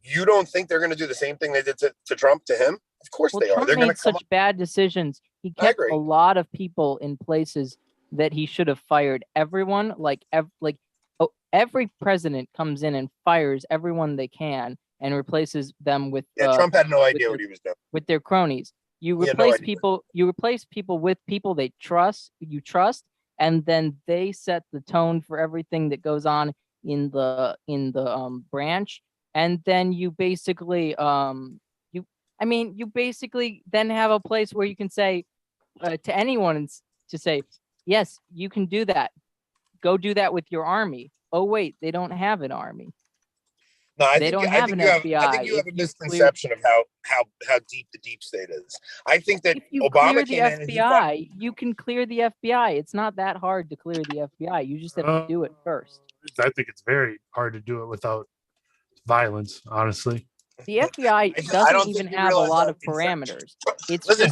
you don't think they're going to do the same thing they did to Trump to him? Of course they are.
Trump made such bad decisions. He kept a lot of people in places that he should have fired. Everyone, every president comes in and fires everyone they can and replaces them with.
Trump had no idea what he was doing
with their cronies. You replace people. You replace people with people they trust. You trust, and then they set the tone for everything that goes on in the branch. And then you basically you basically then have a place where you can say to anyone to say, yes, you can do that. Go do that with your army. Oh wait, they don't have an army.
No, I
think you have a
misconception of how deep the deep state is. I think that
if you
Obama
clear the FBI, you can clear the FBI. It's not that hard to clear the FBI. You just have to do it first.
I think it's very hard to do it without violence, honestly.
The FBI doesn't even have a lot of parameters.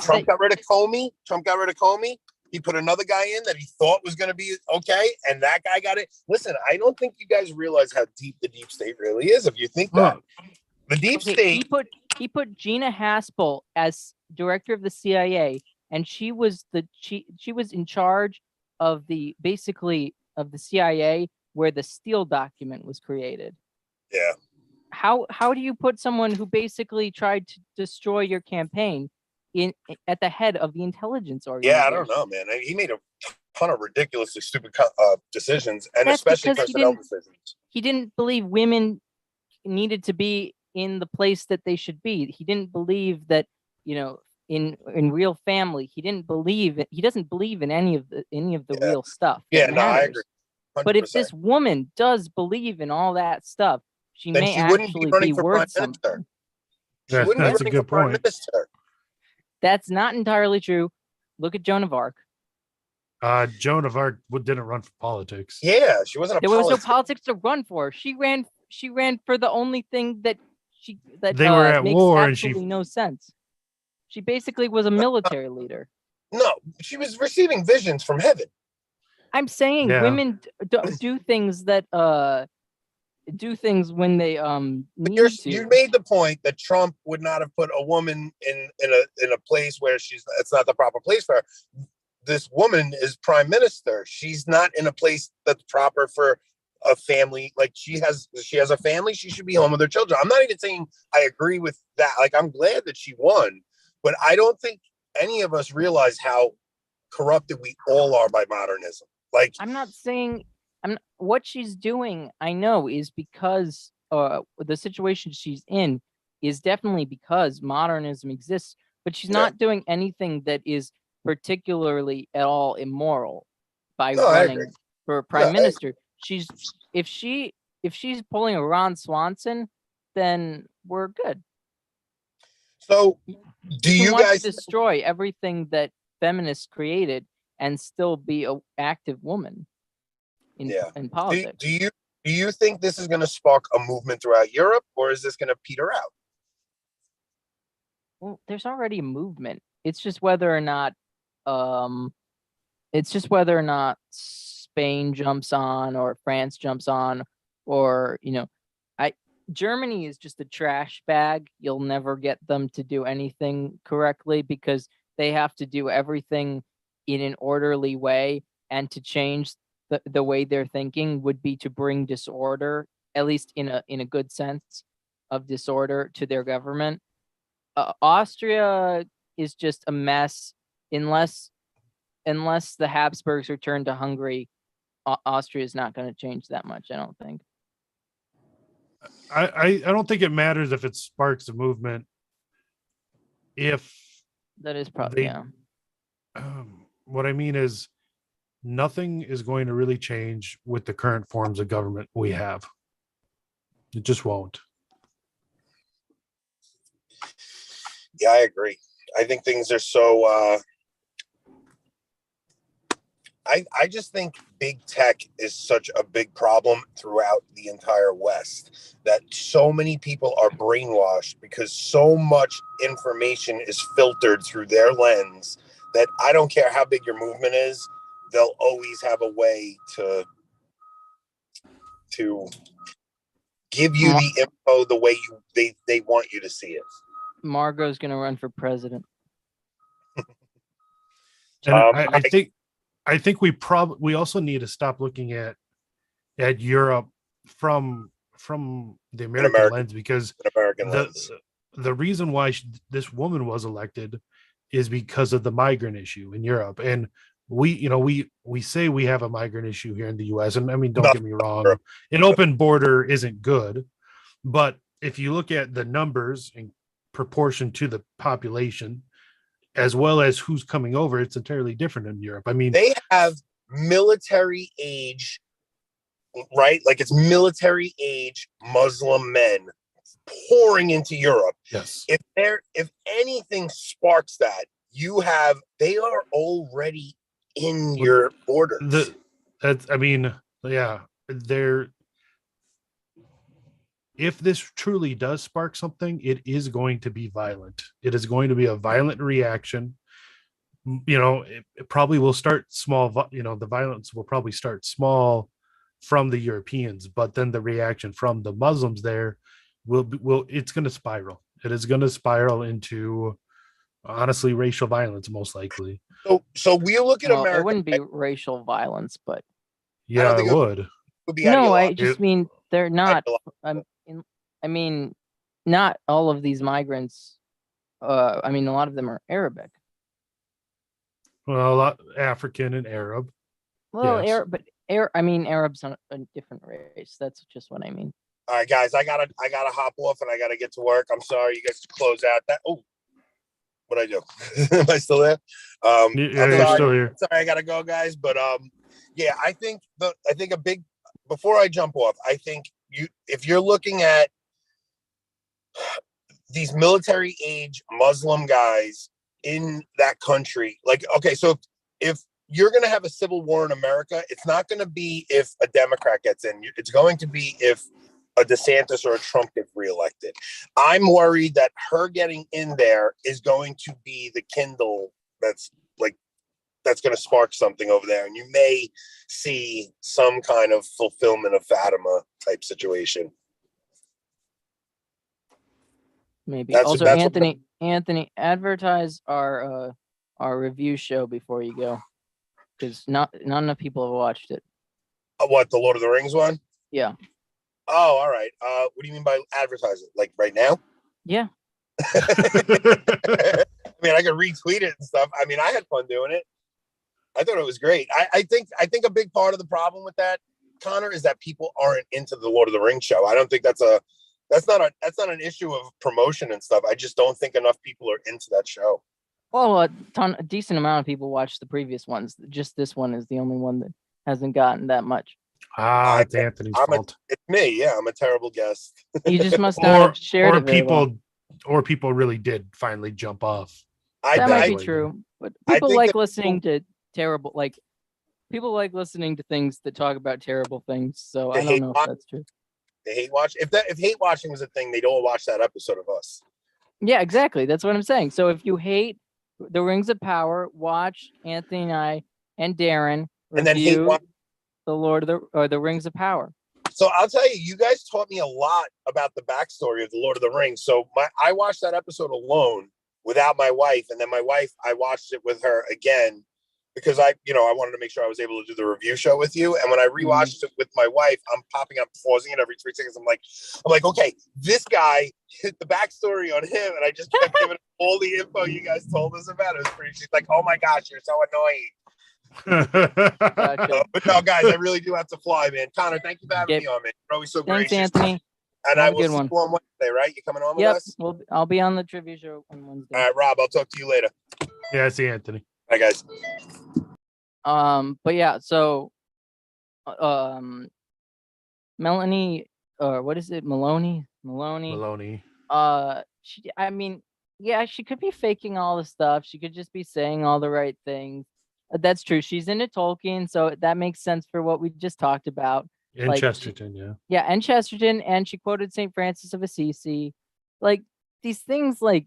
Trump got rid of Comey. He put another guy in that he thought was going to be okay, and that guy got it. Listen, I don't think you guys realize how deep the deep state really is. If you think that the deep state,
he put Gina Haspel as director of the CIA, and she was in charge of the CIA where the Steele document was created.
Yeah.
How do you put someone who basically tried to destroy your campaign at the head of the intelligence organization?
Yeah, I don't know, man. He made a ton of ridiculously stupid decisions, and
That's
especially personnel decisions.
He didn't believe women needed to be in the place that they should be. He didn't believe that, in real family. He doesn't believe in any of the real stuff.
Yeah, no, I agree. 100%.
But if this woman does believe in all that stuff, she may actually be worth something.
That's a good point.
That's not entirely true. Look at Joan of Arc.
Joan of Arc didn't run for politics.
Yeah, she wasn't.
There was no politics to run for. She ran for the only thing that
they were at
makes
war,
absolutely no sense. She basically was a military leader.
No, she was receiving visions from heaven.
I'm saying
Yeah.
women do things that do things when they need to.
You made the point that Trump would not have put a woman in a place where it's not the proper place for her. This woman is prime minister. She's not in a place that's proper for a family. Like she has a family. She should be home with her children. I'm not even saying I agree with that. Like I'm glad that she won, but I don't think any of us realize how corrupted we all are by modernism. Like
I'm not saying what she's doing. I know is because the situation she's in is definitely because modernism exists, but she's not doing anything that is particularly at all immoral by running for prime minister. If she's pulling a Ron Swanson, then we're good.
So do you guys
destroy everything that feminists created and still be an active woman in politics?
Do you think this is going to spark a movement throughout Europe, or is this going to peter out?
Well, there's already a movement. It's just whether or not Spain jumps on or France jumps on, or Germany is just a trash bag. You'll never get them to do anything correctly because they have to do everything in an orderly way, and to change the way they're thinking would be to bring disorder, at least in a good sense of disorder, to their government. Austria is just a mess unless the Habsburgs return to Hungary. Austria is not going to change that much, I don't think.
I don't think it matters if it sparks a movement. If
that is probably
what I mean is nothing is going to really change with the current forms of government we have. It just won't.
Yeah, I agree. I think things are so I just think big tech is such a big problem throughout the entire West, that so many people are brainwashed because so much information is filtered through their lens that I don't care how big your movement is, they'll always have a way to give you the info the way they want you to see it.
Margot's going to run for president.
And I think we also need to stop looking at Europe from the American lens, because the reason why this woman was elected is because of the migrant issue in Europe. And we say we have a migrant issue here in the US. And I mean, don't get me wrong, an open border isn't good, but if you look at the numbers in proportion to the population, as well as who's coming over, it's entirely different in Europe. I mean,
they have military age, right? Like it's military age Muslim men pouring into Europe.
Yes.
If anything sparks that, they are already in your borders.
If this truly does spark something, it is going to be violent. It is going to be a violent reaction. It probably will start small. The violence will probably start small from the Europeans, but then the reaction from the Muslims there it's going to spiral. It is going to spiral into, honestly, racial violence, most likely.
So we look at America.
It wouldn't be racial violence, but
yeah, it would.
No, I just mean they're not. I mean, not all of these migrants. I mean, a lot of them are Arabic.
Well, a lot African and Arab.
Well, yes. Arab's not a different race. That's just what I mean.
All right, guys, I gotta hop off and I gotta get to work. I'm sorry, you guys, to close out that. Oh, what'd I do? Am I still there?
You're still here.
Sorry, I gotta go, guys. But yeah, I think before I jump off, I think if you're looking at these military age Muslim guys in that country, like, okay, so if you're going to have a civil war in America, it's not going to be if a Democrat gets in. It's going to be if a DeSantis or a Trump gets reelected. I'm worried that her getting in there is going to be the Kindle that's that's going to spark something over there, and you may see some kind of fulfillment of Fatima type situation.
Maybe.
That's
Also,
that's
Anthony, advertise our review show before you go, because not enough people have watched it.
what, the Lord of the Rings one?
Yeah.
Oh, all right. What do you mean by advertising? Like right now?
Yeah.
I mean, I could retweet it and stuff. I mean, I had fun doing it. I thought it was great. I think a big part of the problem with that, Connor, is that people aren't into the Lord of the Rings show. I don't think that's not an issue of promotion and stuff. I just don't think enough people are into that show.
Well, a decent amount of people watched the previous ones. Just this one is the only one that hasn't gotten that much.
It's Anthony's fault.
It's me. Yeah, I'm a terrible guest.
You just must not have shared it very well.
Or people really did finally jump off.
That might be true, but people like listening to terrible, like people like listening to things that talk about terrible things. So I don't know if that's true.
They hate watch. If hate watching was a thing, they'd all watch that episode of us.
Yeah, exactly. That's what I'm saying. So if you hate the Rings of Power, watch Anthony and I and Darren review the Rings of Power.
So I'll tell you, you guys taught me a lot about the backstory of the Lord of the Rings. So I watched that episode alone without my wife, and then my wife, I watched it with her again because I wanted to make sure I was able to do the review show with you. And when I rewatched it with my wife, I'm pausing it every 3 seconds. I'm like, okay, this guy, the backstory on him, and I just kept giving all the info you guys told us about. It was pretty. She's like, oh my gosh, you're so annoying.
Gotcha.
But no, guys, I really do have to fly, man. Connor, thank you for having me on, man. You're always so
Thanks,
gracious.
Anthony.
And I will see you on Wednesday, right? You coming on with us?
Well, I'll be on the trivia show on Wednesday.
All right, Rob, I'll talk to you later.
Yeah, see Anthony.
Bye, guys.
But yeah, so Melanie, or what is it? Maloney. She could be faking all the stuff. She could just be saying all the right things. That's true. She's into Tolkien, so that makes sense for what we just talked about.
In Chesterton, yeah.
Yeah, and Chesterton, and she quoted St. Francis of Assisi. Like, these things, like,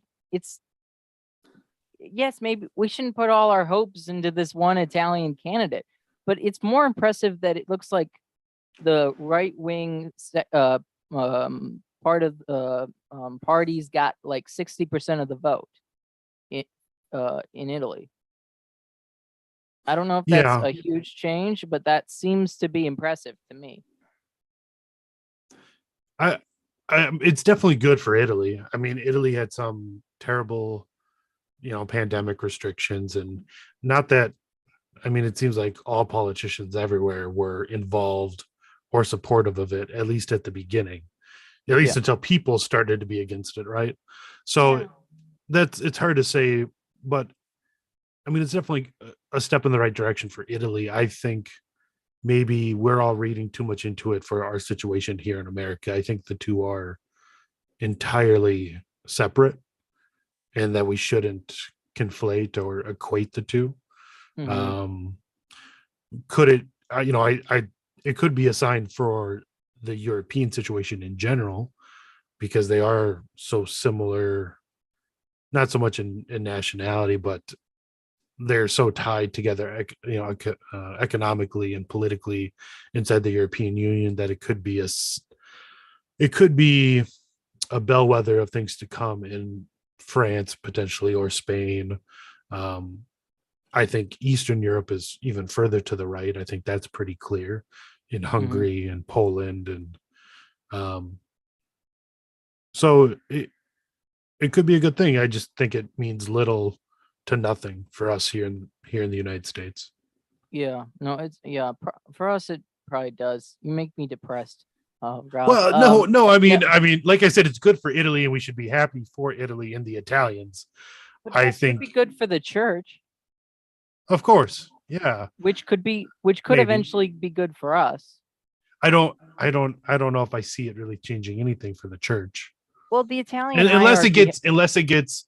yes, maybe we shouldn't put all our hopes into this one Italian candidate, but it's more impressive that it looks like the right-wing part of the parties got like 60% of the vote in Italy. I don't know if that's a huge change, but that seems to be impressive to me.
It's definitely good for Italy. I mean, Italy had some terrible, pandemic restrictions, and not that, I mean, it seems like all politicians everywhere were involved or supportive of it, at least at the beginning, at least until people started to be against it, right? So it's hard to say, but I mean, it's definitely a step in the right direction for Italy. I think maybe we're all reading too much into it for our situation here in America. I think the two are entirely separate and that we shouldn't conflate or equate the two.
Mm-hmm.
Could it, it could be a sign for the European situation in general, because they are so similar, not so much in nationality, but they're so tied together, economically and politically inside the European Union, that it could be a bellwether of things to come in France potentially, or Spain. I think Eastern Europe is even further to the right. I think that's pretty clear in Hungary and Poland, and so it could be a good thing. I just think it means little to nothing for us here in the United States.
Yeah, no, for us it probably does. You make me depressed. Rob.
Well, no. I mean, like I said, it's good for Italy, and we should be happy for Italy and the Italians.
But I think it'd be good for the church.
Of course, yeah.
Which could eventually be good for us.
I don't know if I see it really changing anything for the church.
Well, the Italian
unless it gets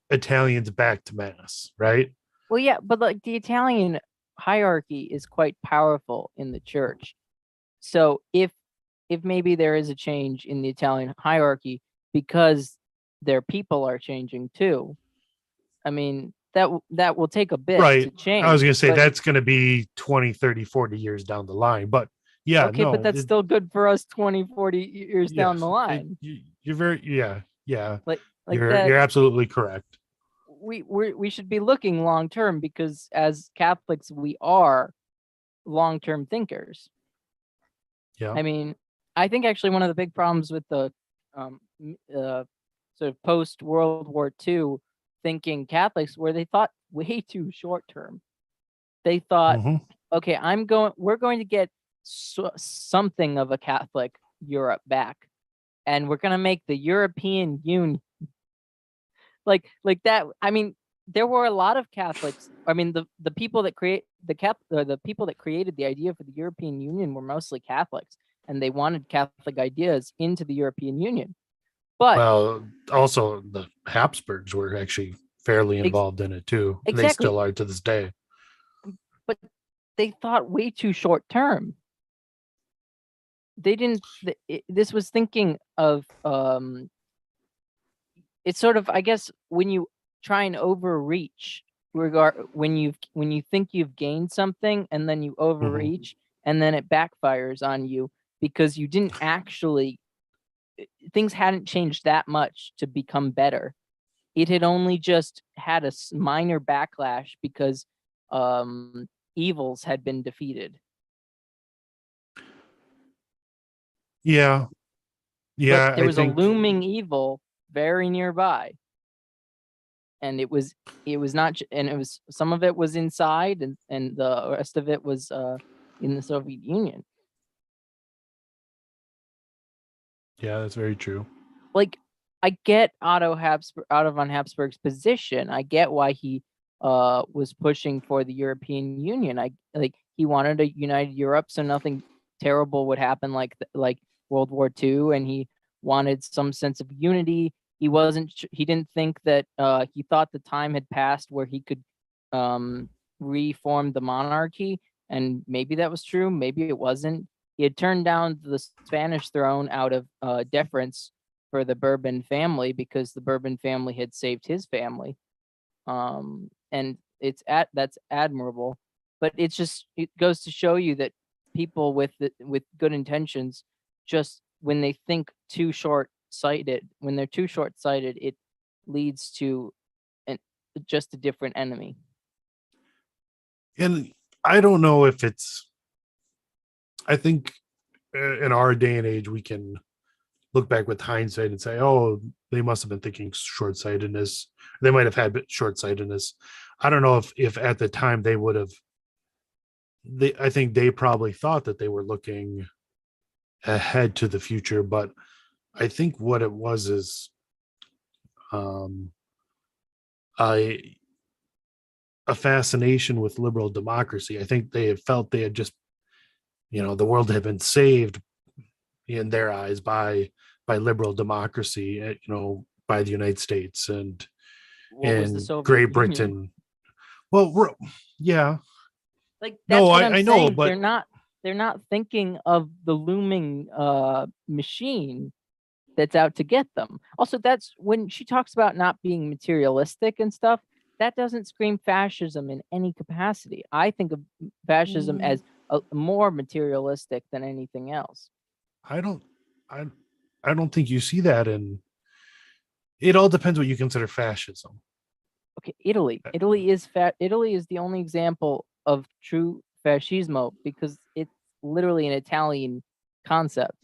Italians back to mass, right?
Well, yeah, but like the Italian hierarchy is quite powerful in the church. So if maybe there is a change in the Italian hierarchy because their people are changing too, I mean, that will take a bit to
Right.
change.
I was going to say
but-
that's going to be 20, 30, 40 years down the line. But yeah,
okay,
no,
but that's still good for us 20, 40 years down
yes,
the line.
you're very, yeah.
Like
You're
that.
you're absolutely correct.
We should be looking long term, because as Catholics we are long term thinkers.
Yeah.
I mean, I think actually one of the big problems with the sort of post World War II thinking Catholics were they thought way too short term. They thought,
Mhm.
okay, we're going to get something of a Catholic Europe back, and we're going to make the European Union like that. I mean, there were a lot of Catholics. I mean, the people that the people that created the idea for the European Union were mostly Catholics, and they wanted Catholic ideas into the European Union. But
Well, also the Habsburgs were actually fairly involved in it too. And they
exactly.
still are to this day.
But they thought way too short term. They didn't. This was thinking of it's sort of, I guess, when you try and overreach when you think you've gained something and then you overreach and then it backfires on you because you didn't actually, things hadn't changed that much to become better. It had only just had a minor backlash because evils had been defeated.
Yeah. Yeah.
But there
I
was
think
a looming evil very nearby. And it was not, and it was, some of it was inside and the rest of it was in the Soviet Union.
yeah, that's very true.
Like, I get Otto von Habsburg's position. I get why he was pushing for the European Union. He wanted a united Europe so nothing terrible would happen like World War II, and he wanted some sense of unity. He didn't think that he thought the time had passed where he could reform the monarchy, and maybe that was true, maybe it wasn't. He had turned down the Spanish throne out of deference for the Bourbon family because the Bourbon family had saved his family. And that's admirable, but it goes to show you that people with good intentions, just when they think too short-sighted, it leads to just a different enemy.
And I don't know if I think in our day and age, we can look back with hindsight and say, oh, they must have been thinking short-sightedness. They might have had short-sightedness. I don't know if at the time they would have, I think they probably thought that they were looking ahead to the future, but I think what it was is a fascination with liberal democracy. I think they had felt they had just, the world had been saved in their eyes by liberal democracy, by the United States and Great Britain.
Union?
Well, yeah.
Like, that's what I'm
I
saying.
know, but
they're not thinking of the looming machine that's out to get them. Also, that's when she talks about not being materialistic and stuff, that doesn't scream fascism in any capacity. I think of fascism as more materialistic than anything else.
I don't think you see that in. It all depends what you consider fascism.
Okay, Italy. Italy is the only example of true fascismo because it's literally an Italian concept.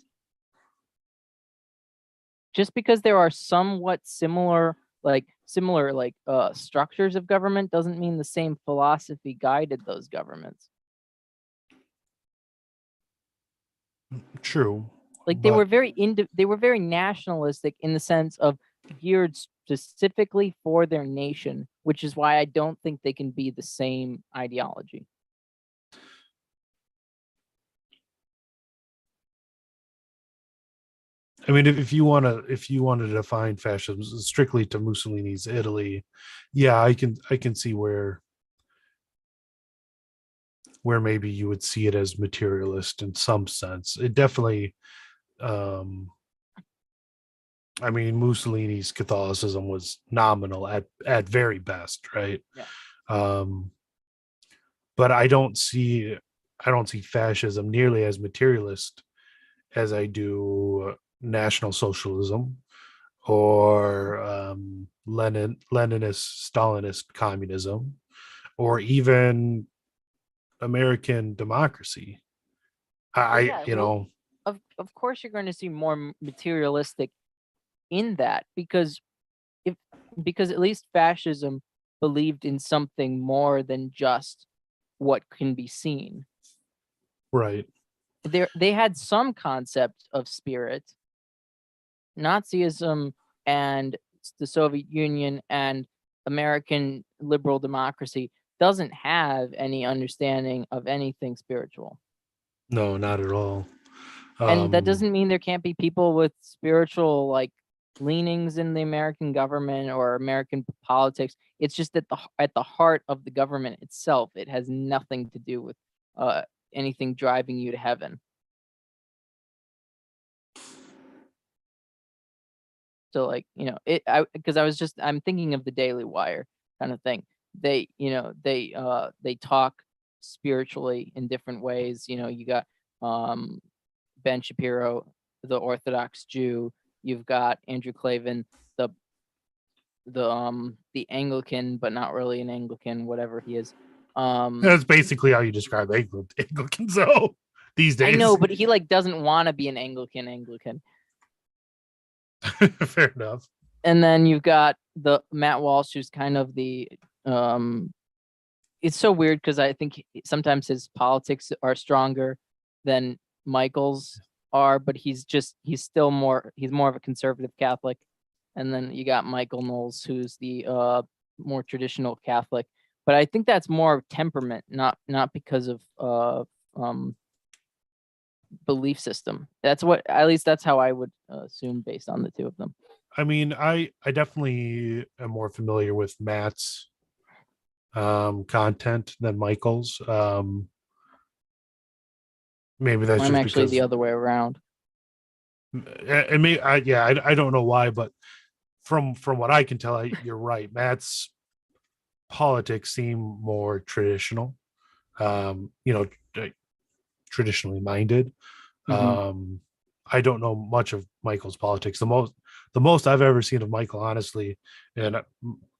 Just because there are somewhat similar structures of government doesn't mean the same philosophy guided those governments.
True.
Like, they were very nationalistic in the sense of geared specifically for their nation, which is why I don't think they can be the same ideology.
I mean, if you want to define fascism strictly to Mussolini's Italy, yeah, I can see where maybe you would see it as materialist in some sense. It definitely, I mean, Mussolini's Catholicism was nominal at very best, right?
Yeah.
But I don't see fascism nearly as materialist as I do National Socialism or Leninist, Stalinist communism, or even American democracy.
Yeah, well, of course you're going to see more materialistic in that if because at least fascism believed in something more than just what can be seen.
Right.
They had some concept of spirit. Nazism and the Soviet Union and American liberal democracy doesn't have any understanding of anything spiritual.
No, not at all.
And that doesn't mean there can't be people with spiritual like leanings in the American government or American politics. It's just that at the heart of the government itself, it has nothing to do with anything driving you to heaven. So like, I'm thinking of the Daily Wire kind of thing. They talk spiritually in different ways. You got Ben Shapiro, the Orthodox Jew. You've got Andrew Klavan, the Anglican, but not really an Anglican, whatever he is.
That's basically how you describe Anglicans, though, these days.
I know, but he like doesn't want to be an Anglican.
Fair enough.
And then you've got the Matt Walsh, who's kind of the it's so weird because I think sometimes his politics are stronger than Michael's are, but he's more of a conservative Catholic. And then you got Michael Knowles, who's the more traditional Catholic. But I think that's more temperament, not because of belief system. At least that's how I would assume based on the two of them.
I mean, I definitely am more familiar with Matt's content than Michael's. Maybe that's
I'm
just
actually
because
the other way around.
I don't know why, but from what I can tell, you're right. Matt's politics seem more traditional, traditionally minded.
Mm-hmm.
I don't know much of Michael's politics. The most I've ever seen of Michael, honestly, and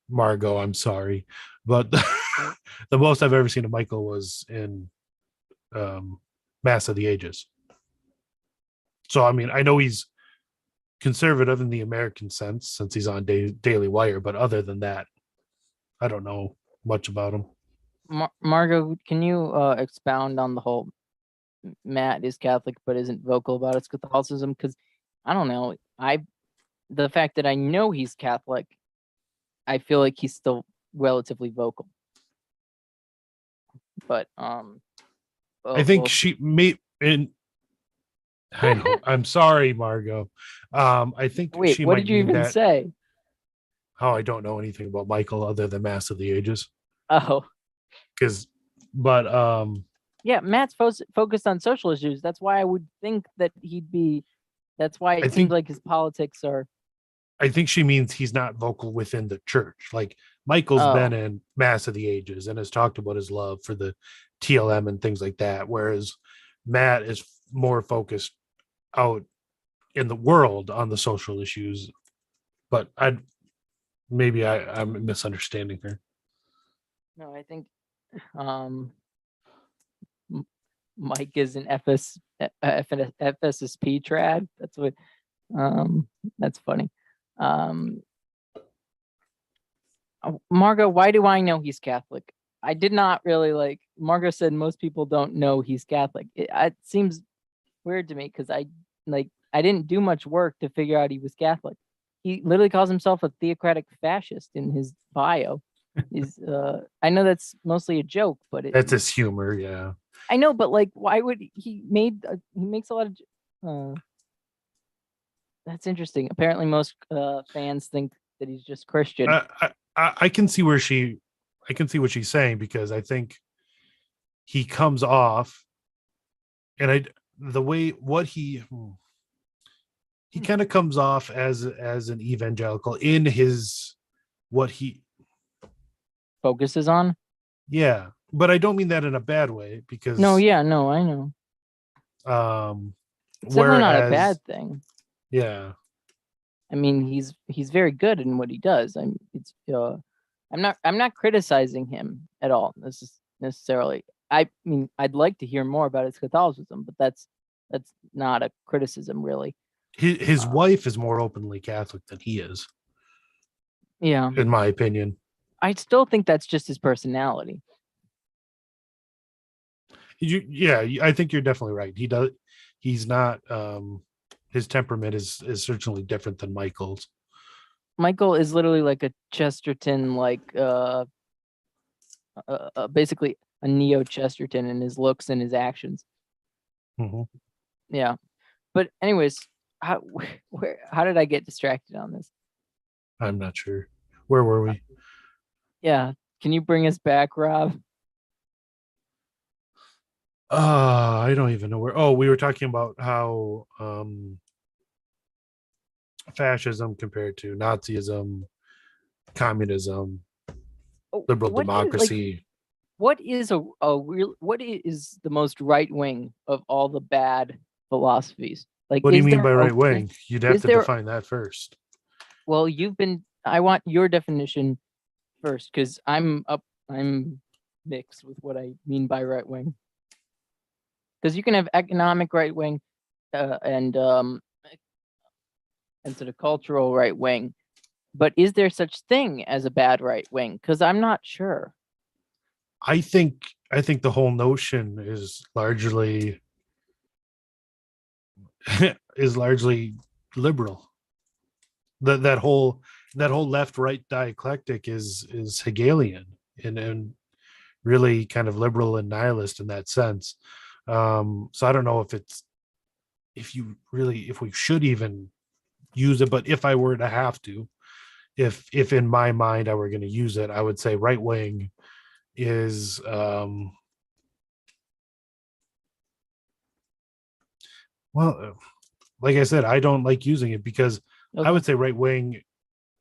Margot, I'm sorry, but the most I've ever seen of Michael was in Mass of the Ages. So, I mean, I know he's conservative in the American sense since he's on Daily Wire, but other than that, I don't know much about him.
Margot, can you expound on the whole Matt is Catholic but isn't vocal about his Catholicism? Because I don't know. The fact that I know he's Catholic, I feel like he's still relatively vocal. But
I think she may in. I know. I'm sorry, Margot. I think
wait.
she
What
might
did you
mean
even
that.
say?
Oh, I don't know anything about Michael other than Mass of the Ages.
Oh,
But
yeah, Matt's focused on social issues. That's why I would think that he'd be. That's why it seems like his politics are.
I think she means he's not vocal within the church. Like Michael's been in Mass of the Ages and has talked about his love for the TLM and things like that, whereas Matt is more focused out in the world on the social issues. But I'm misunderstanding her.
No, I think Mike is an FSSP trad. That's what that's funny. Margot, why do I know he's Catholic? I did not really Margot said most people don't know he's Catholic. It seems weird to me because I didn't do much work to figure out he was Catholic. He literally calls himself a theocratic fascist in his bio. I know that's mostly a joke, but
that's his humor. Yeah,
I know, but why would he makes a lot of that's interesting. Apparently most fans think that he's just Christian.
I can see what she's saying, because I think he comes off, and he kind of comes off as an evangelical in his what he
Focuses on.
yeah, but I don't mean that in a bad way because
No, yeah, no, I know. It's definitely not a bad thing.
Yeah.
I mean, he's very good in what he does. I'm not criticizing him at all. This is necessarily. I mean, I'd like to hear more about his Catholicism, but that's not a criticism, really.
His wife is more openly Catholic than he is.
Yeah,
in my opinion.
I still think that's just his personality.
I think you're definitely right. He's not. His temperament is certainly different than Michael's.
Michael is literally like a Chesterton, basically a neo Chesterton in his looks and his actions.
Mm-hmm.
Yeah, but anyways, how did I get distracted on this?
I'm not sure. Where were we?
Yeah, can you bring us back, Rob?
I don't even know where. Oh, we were talking about how fascism compared to Nazism, communism, liberal democracy.
What is the most right wing of all the bad philosophies?
What do you mean by right wing? You'd have to define that first.
Well, I want your definition first because I'm mixed with what I mean by right wing. Because you can have economic right wing and sort of cultural right wing, but is there such thing as a bad right wing? Because I'm not sure.
I think the whole notion is largely liberal. That whole left right dialectic is Hegelian and really kind of liberal and nihilist in that sense. So I don't know if we should even use it, but if I were to have to, if in my mind I were going to use it, I would say right wing is like I said, I don't like using it because I would say right wing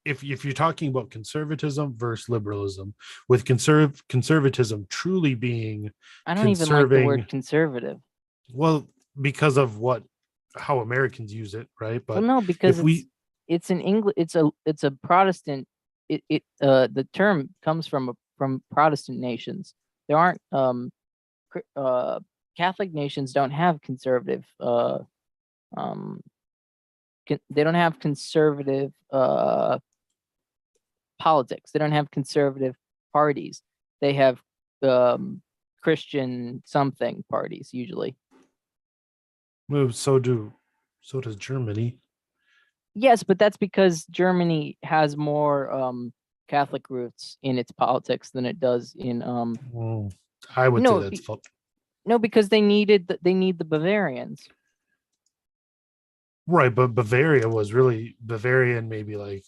if you're talking about conservatism versus liberalism, with conservatism truly being
I don't even like the word conservative.
Well, because of how Americans use it, right? But
no, because it's an English, it's a Protestant. The term comes from Protestant nations. There aren't Catholic nations don't have conservative. They don't have conservative politics. They don't have conservative parties. They have Christian something parties usually.
Well, so does Germany.
Yes, but that's because Germany has more Catholic roots in its politics than it does in
I would say that's
no, because they need the Bavarians.
Right, but Bavaria and maybe like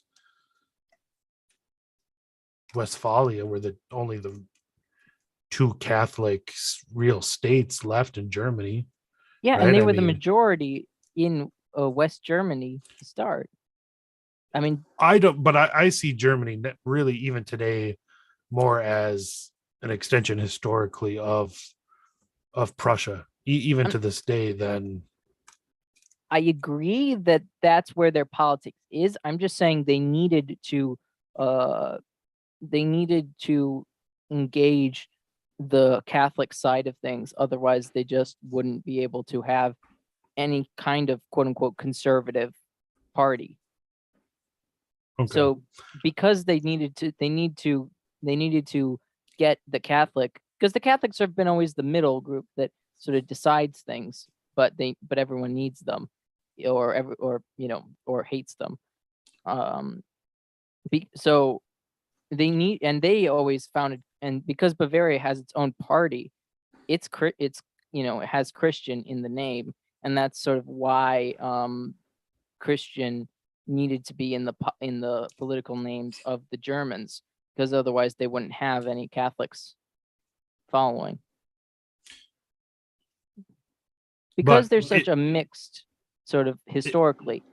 Westphalia were only the two Catholic real states left in Germany.
Yeah, right? And they were the majority in West Germany to start. I mean,
I see Germany really even today more as an extension historically of Prussia, even to this day. Then
I agree that that's where their politics is. I'm just saying they needed to engage the Catholic side of things. Otherwise, they just wouldn't be able to have any kind of quote unquote conservative party. Okay. So because they needed to get the Catholic, because the Catholics have been always the middle group that sort of decides things, but everyone needs them, or hates them. So they always founded, and because Bavaria has its own party, it has Christian in the name, and that's sort of why Christian needed to be in the political names of the Germans, because otherwise they wouldn't have any Catholics following. Because they're such a mixed sort of historically.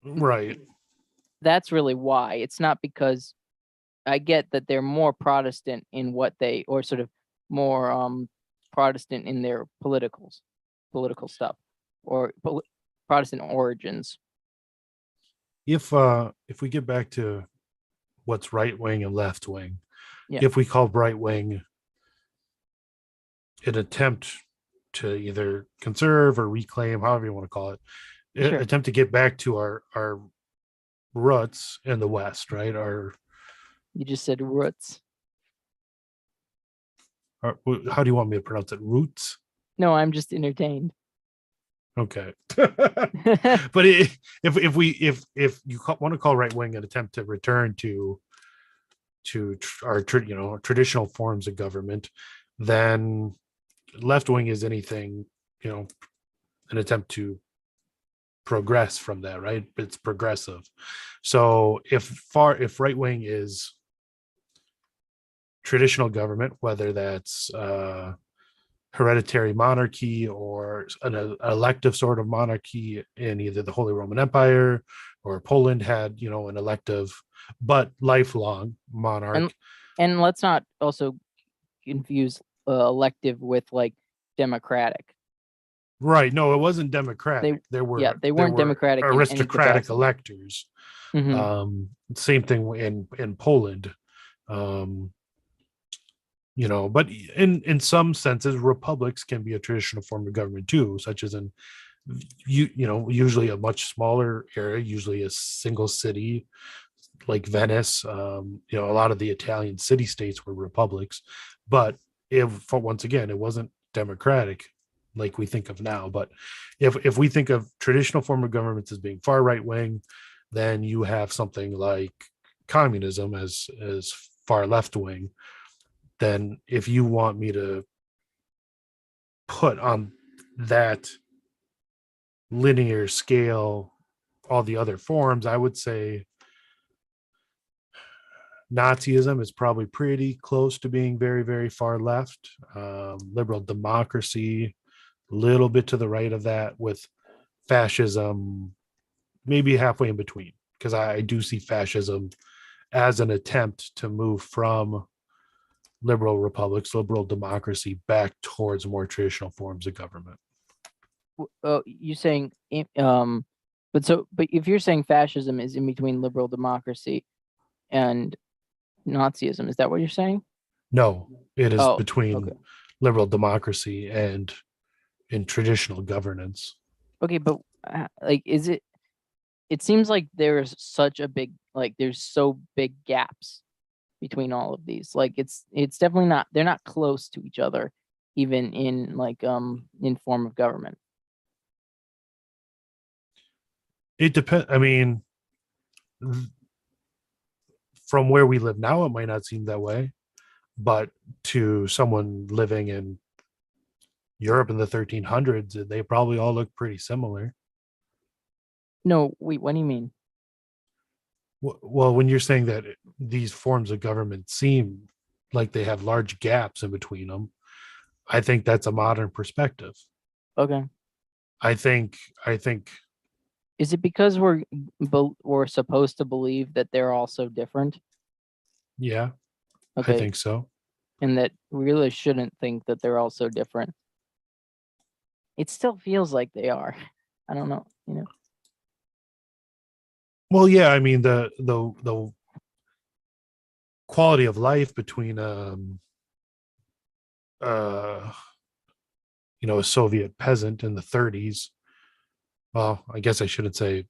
Right.
That's really why. It's not because I get that they're more Protestant in what they, or sort of more Protestant in their political stuff, or Protestant origins.
If we get back to what's right wing and left wing,
Yeah.
if we call right wing an attempt to either conserve or reclaim, however you want to call it,
Sure.
attempt to get back to our roots in the West, right?
You just said roots.
How do you want me to pronounce it? Roots?
No, I'm just entertained.
Okay. But if you want to call right wing an attempt to return to our traditional forms of government, then left wing is anything, an attempt to progress from that, right? It's progressive. So if right wing is traditional government, whether that's hereditary monarchy or an elective sort of monarchy in either the Holy Roman Empire, or Poland had, an elective but lifelong monarch.
And let's not also confuse elective with like democratic.
Right. No, it wasn't democratic.
They weren't
there were
democratic in any
aristocratic
capacity.
electors.
Mhm.
Same thing in Poland. But in some senses, republics can be a traditional form of government too, such as in usually a much smaller area, usually a single city like Venice. A lot of the Italian city states were republics, but once again, it wasn't democratic like we think of now. But if we think of traditional form of governments as being far right wing, then you have something like communism as far left wing. Then if you want me to put on that linear scale all the other forms, I would say Nazism is probably pretty close to being very, very far left. Liberal democracy, a little bit to the right of that, with fascism maybe halfway in between, because I do see fascism as an attempt to move from liberal republics, liberal democracy, back towards more traditional forms of government.
You saying but if you're saying fascism is in between liberal democracy and Nazism, is that what you're saying?
No, it is between
okay.
liberal democracy and in traditional governance.
Okay, but like, is it? It seems like there's such a big, like, there's so big gaps between all of these. Like, it's definitely not. They're not close to each other, even in like in form of government.
It depends. I mean, from where we live now, it might not seem that way, but to someone living in Europe in the 1300s, they probably all look pretty similar.
No, wait, what do you mean?
Well, when you're saying that these forms of government seem like they have large gaps in between them, I think that's a modern perspective.
Okay.
I think
Is it because we're supposed to believe that they're all so different?
yeah,
Okay.
I think so.
And that we really shouldn't think that they're all so different. It still feels like they are. I don't know,
Well, yeah, I mean the quality of life between a Soviet peasant in the 30s. Well, I guess I shouldn't say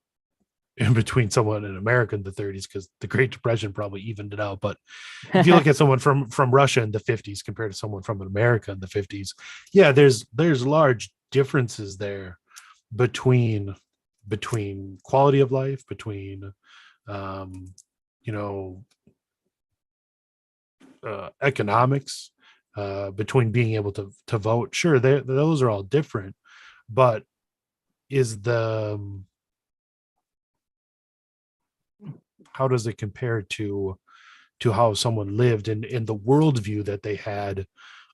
in between someone in America in the 30s, because the Great Depression probably evened it out. But if you look at someone from Russia in the 50s compared to someone from America in the 50s, yeah, there's large differences there between quality of life, between economics, between being able to vote. Sure, those are all different, but is how does it compare to how someone lived in the worldview that they had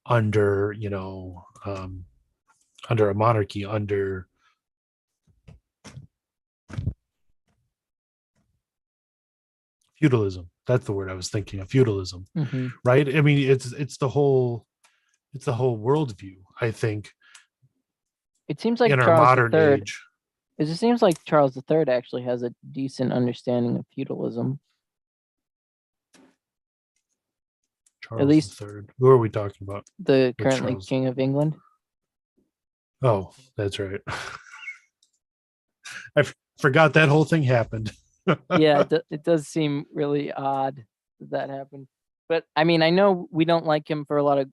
under under a monarchy, under feudalism. That's the word I was thinking of, feudalism,
Mhm.
right? I mean, it's the whole worldview, I think,
It seems like
in our
Charles
modern
III.
age.
It seems like Charles III actually has a decent understanding of feudalism.
Charles
least-
III. Who are we talking about?
The
Which
currently
Charles?
King of England.
Oh, that's right. Forgot that whole thing happened.
Yeah, it does seem really odd that happened. But I mean, I know we don't like him for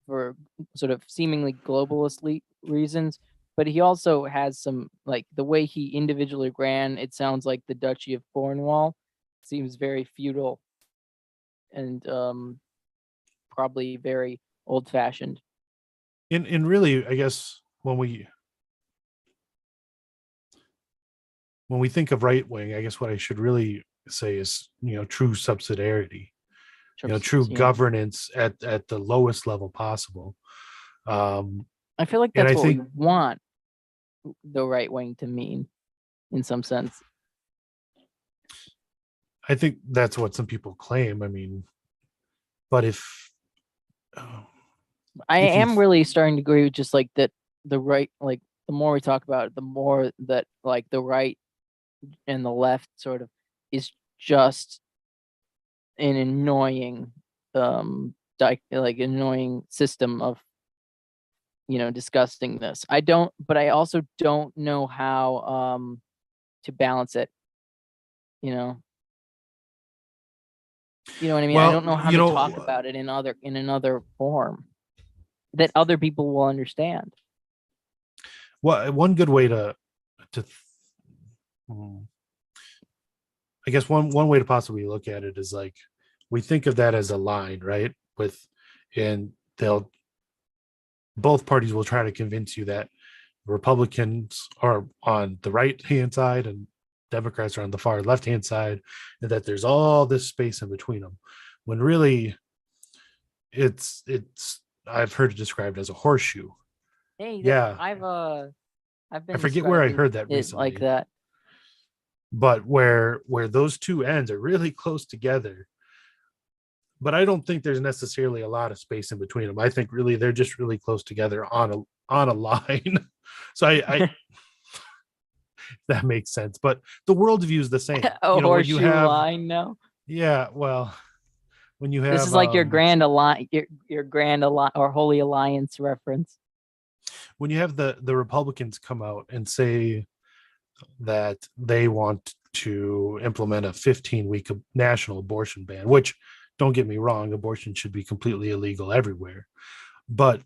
for sort of seemingly globalist reasons, but he also has some, like, the way he individually ran. It sounds like the Duchy of Cornwall seems very feudal and probably very old fashioned.
In really, I guess when we think of right wing, I guess what I should really say is, true subsidiarity, true
Yeah.
governance at the lowest level possible.
I feel like
and
that's
I
what we
think
want the right wing to mean, in some sense.
that's what some people claim. I mean, but
I
if you
am really starting to agree with just like that the right, like, the more we talk about it, the more that, like, the right and the left sort of is just an annoying like annoying system of discussing this. But I also don't know how to balance it, you know. You know what I mean? I
well,
don't know how to talk about it in another form that other people will understand.
well, one good way to I guess one way to possibly look at it is like, we think of that as a line, right? And both parties will try to convince you that Republicans are on the right hand side and Democrats are on the far left hand side, and that there's all this space in between them. When really, it's I've heard it described as a horseshoe.
Hey,
Yeah,
I've been
I forget where I
describing
heard that
it
recently,
like that.
but where those two ends are really close together. But I don't think there's necessarily a lot of space in between them. I think really they're just really close together on a line. So I that makes sense. But the worldview is the same.
A
When you
horseshoe
have,
line, no.
yeah, well, when you have
This is like your grand alliance, your grand alliance or holy alliance reference.
when you have the Republicans come out and say that they want to implement a 15-week national abortion ban, which, don't get me wrong, abortion should be completely illegal everywhere. But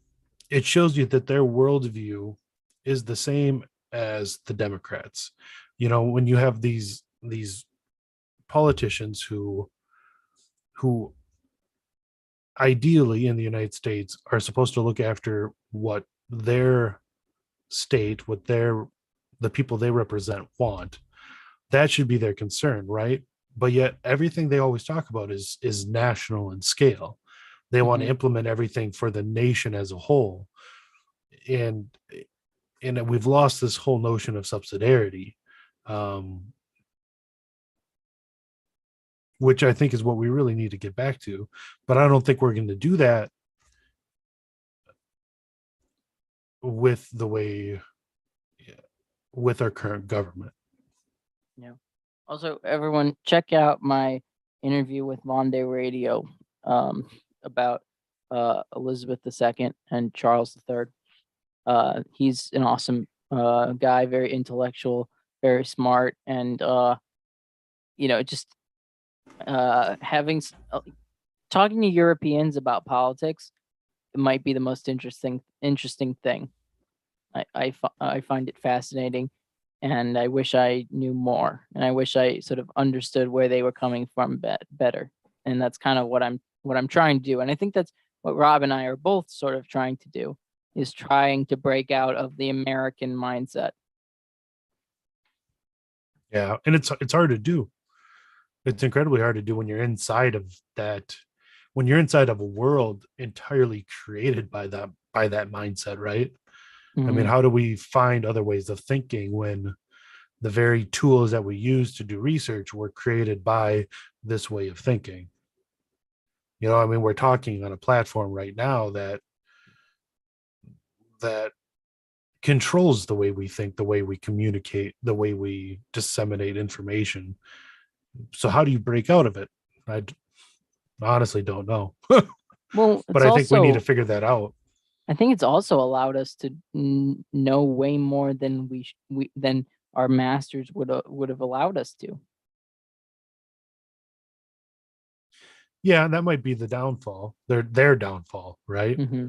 it shows you that their worldview is the same as the Democrats. When you have these politicians who ideally in the United States are supposed to look after what their state, the people they represent want, that should be their concern, right? But yet everything they always talk about is national in scale. They want to implement everything for the nation as a whole. And we've lost this whole notion of subsidiarity, which I think is what we really need to get back to. But I don't think we're going to do that with our current government.
Yeah. Also, everyone, check out my interview with Monday Radio about Elizabeth II and Charles III. He's an awesome guy, very intellectual, very smart, and just talking to Europeans about politics, it might be the most interesting thing. I find it fascinating, and I wish I knew more, and I wish I sort of understood where they were coming from better. And that's kind of what I'm trying to do. And I think that's what Rob and I are both sort of trying to do, is trying to break out of the American mindset.
Yeah, and it's hard to do. It's incredibly hard to do when you're inside of a world entirely created by that mindset, right? I mean, how do we find other ways of thinking when the very tools that we use to do research were created by this way of thinking. I mean, we're talking on a platform right now that controls the way we think, the way we communicate, the way we disseminate information. So how do you break out of it? I honestly don't know.
Well,
But
it's
I think we need to
also,
figure that out.
I think it's also allowed us to know way more than than our masters would have allowed us to.
Yeah, that might be the downfall. Their downfall, right?
Hmm.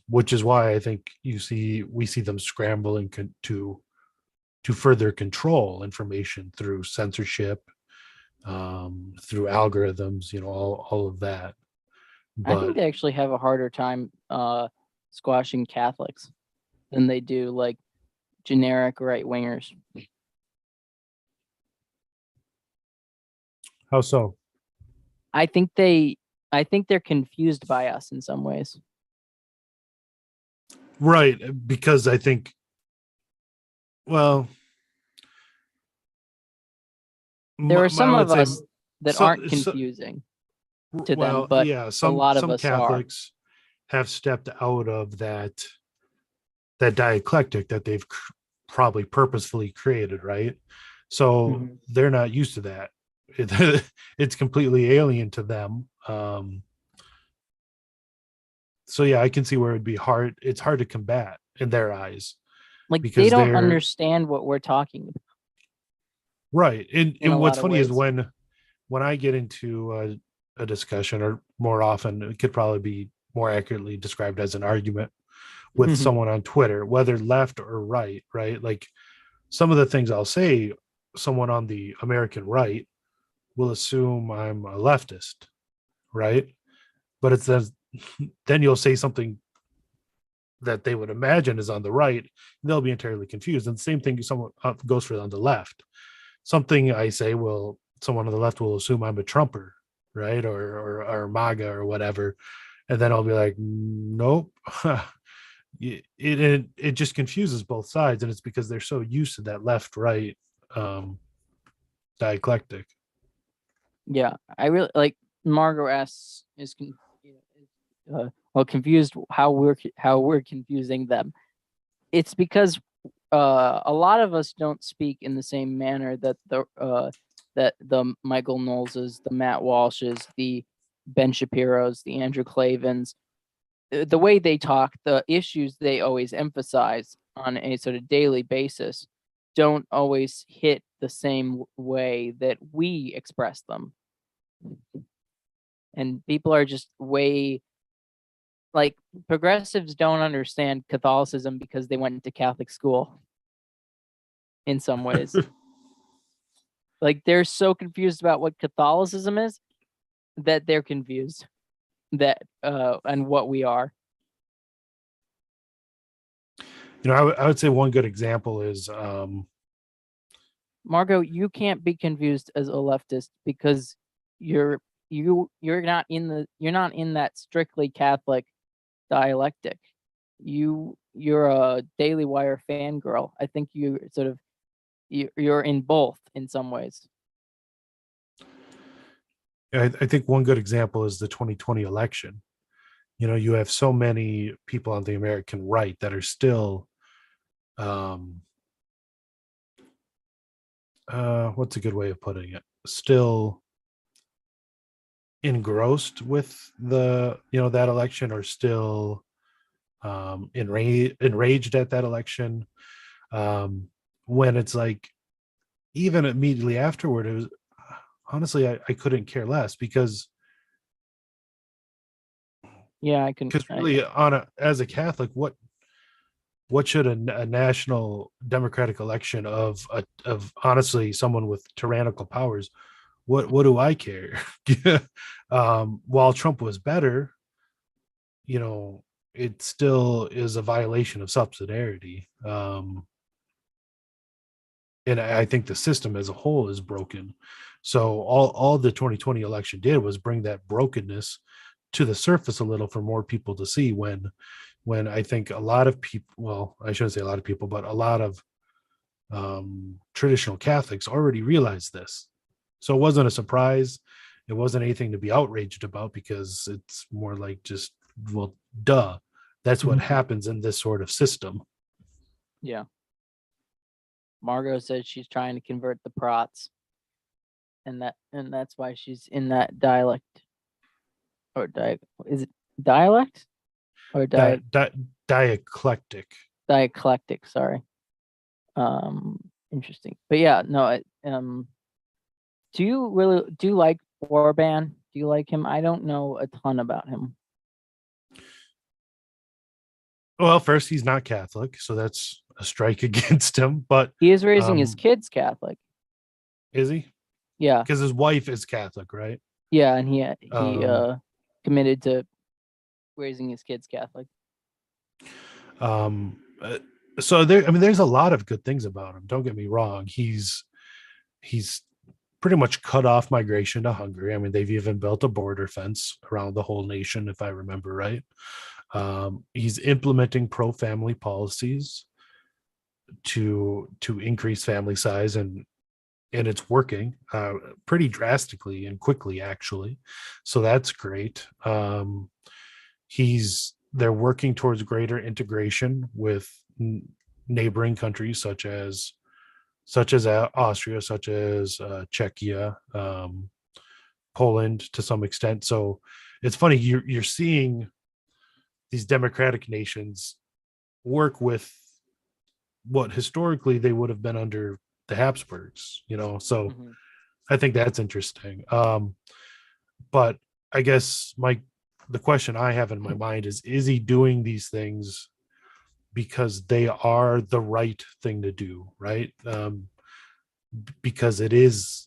Which is why I think we see them scrambling to further control information through censorship, through algorithms, all of that.
I think
But
they actually have a harder time squashing Catholics than they do like generic right wingers.
how so?
I think they're confused by us in some ways.
Right, because I think, well,
There are
I
some
would
of
say
us that
so,
aren't
so
confusing to them,
well,
but
yeah,
a
some
lot of
some
us are.
Catholics have stepped out of that dialectic that they've probably purposefully created, right? So
Mhm.
they're not used to that. It's completely alien to them. So yeah, I can see where it'd be hard. It's hard to combat in their eyes
Like they
because
don't
they're
understand what we're talking about
right. And
in a
what's
lot of
funny is
ways.
when I get into a discussion, or more often, it could probably be more accurately described as an argument with
Mhm.
someone on Twitter, whether left or right, right? Like some of the things I'll say, someone on the American right will assume I'm a leftist, right? But it's then you'll say something that they would imagine is on the right, and they'll be entirely confused. And the same thing someone goes for on the left. Something I say will someone on the left will assume I'm a Trumper, right, or MAGA or whatever, and then I'll be like, nope. It just confuses both sides, and it's because they're so used to that left right um dialectic.
Yeah, I really like Margot S is confused how we're confusing them. It's because a lot of us don't speak in the same manner that the Michael Knowleses, the Matt Walshes, the Ben Shapiros, the Andrew Clavens, the way they talk, the issues they always emphasize on a sort of daily basis don't always hit the same way that we express them. And people are just way like progressives don't understand Catholicism because they went to Catholic school in some ways. Like they're so confused about what Catholicism is that they're confused that and what we are.
I would say one good example is
Margot, you can't be confused as a leftist because you're you're not in that strictly Catholic dialectic. You're a Daily Wire fangirl. I think you're in both in some ways.
I think one good example is the 2020 election. You have so many people on the American right that are still um what's a good way of putting it, still engrossed with that election, or still enraged at that election, um when it's like even immediately afterward, it was honestly I couldn't care less, because
Yeah, I can.
really as a Catholic, what should a national democratic election of honestly someone with tyrannical powers, what do I care? While Trump was better, it still is a violation of subsidiarity. And I think the system as a whole is broken. So all the 2020 election did was bring that brokenness to the surface a little for more people to see, when I think a lot of people, well, I shouldn't say a lot of people, but a lot of traditional Catholics already realized this. So it wasn't a surprise. It wasn't anything to be outraged about, because it's more like just, well, duh. That's what happens in this sort of system.
Yeah. Margot says she's trying to convert the Prots, and that's why she's in that dialect. Or is it dialect? Or
Dialectic.
dialectic, sorry. Interesting. But yeah, no, do you like Orban? Do you like him? I don't know a ton about him.
Well, first, he's not Catholic, so that's a strike against him. But
He is raising his kids Catholic.
Is he?
Yeah.
Because his wife is Catholic, right?
Yeah, and he committed to raising his kids Catholic.
So there's a lot of good things about him. Don't get me wrong. He's pretty much cut off migration to Hungary. I mean, they've even built a border fence around the whole nation, if I remember right. He's implementing pro-family policies to increase family size, and it's working pretty drastically and quickly, actually. So that's great. They're working towards greater integration with neighboring countries such as Austria, such as Czechia, Poland to some extent. So it's funny, you're seeing these democratic nations work with what historically they would have been under the Habsburgs, so I think that's interesting. But I guess the question I have in my mind is he doing these things because they are the right thing to do, right? Because it is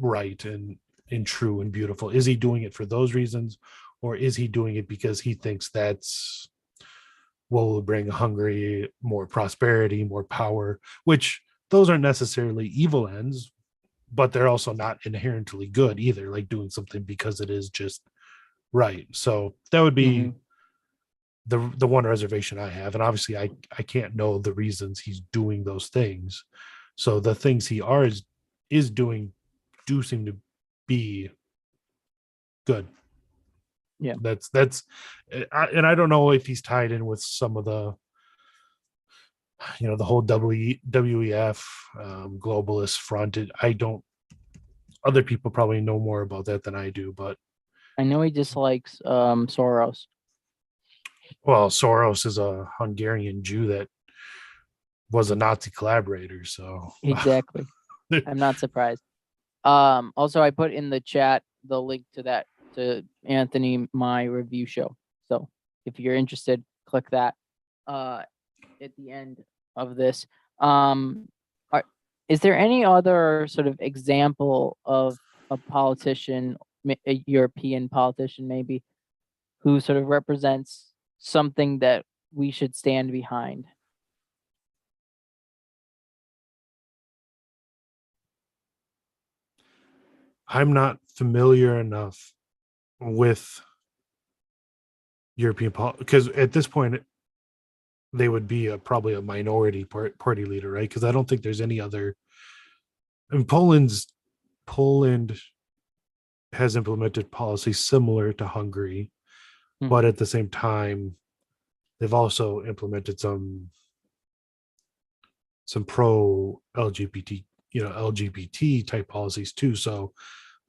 right and true and beautiful. Is he doing it for those reasons, or is he doing it because he thinks that's what will bring Hungary more prosperity, more power, which those aren't necessarily evil ends, but they're also not inherently good either, like doing something because it is just right. So that would be the one reservation I have. And obviously I can't know the reasons he's doing those things. So the things he is doing do seem to be good.
Yeah.
That's and I don't know if he's tied in with some of the the whole WEF globalist front. Other people probably know more about that than I do, but
I know he dislikes Soros.
Well, Soros is a Hungarian Jew that was a Nazi collaborator, so
exactly. I'm not surprised. Also, I put in the chat the link to Anthony, my review show. So if you're interested, click that at the end of this. Is there any other sort of example of a politician, a European politician maybe, who sort of represents something that we should stand behind?
I'm not familiar enough with European because at this point they would be probably a minority party leader, right? Because I don't think there's any other. And Poland has implemented policies similar to Hungary, but at the same time, they've also implemented some pro LGBT type policies too. So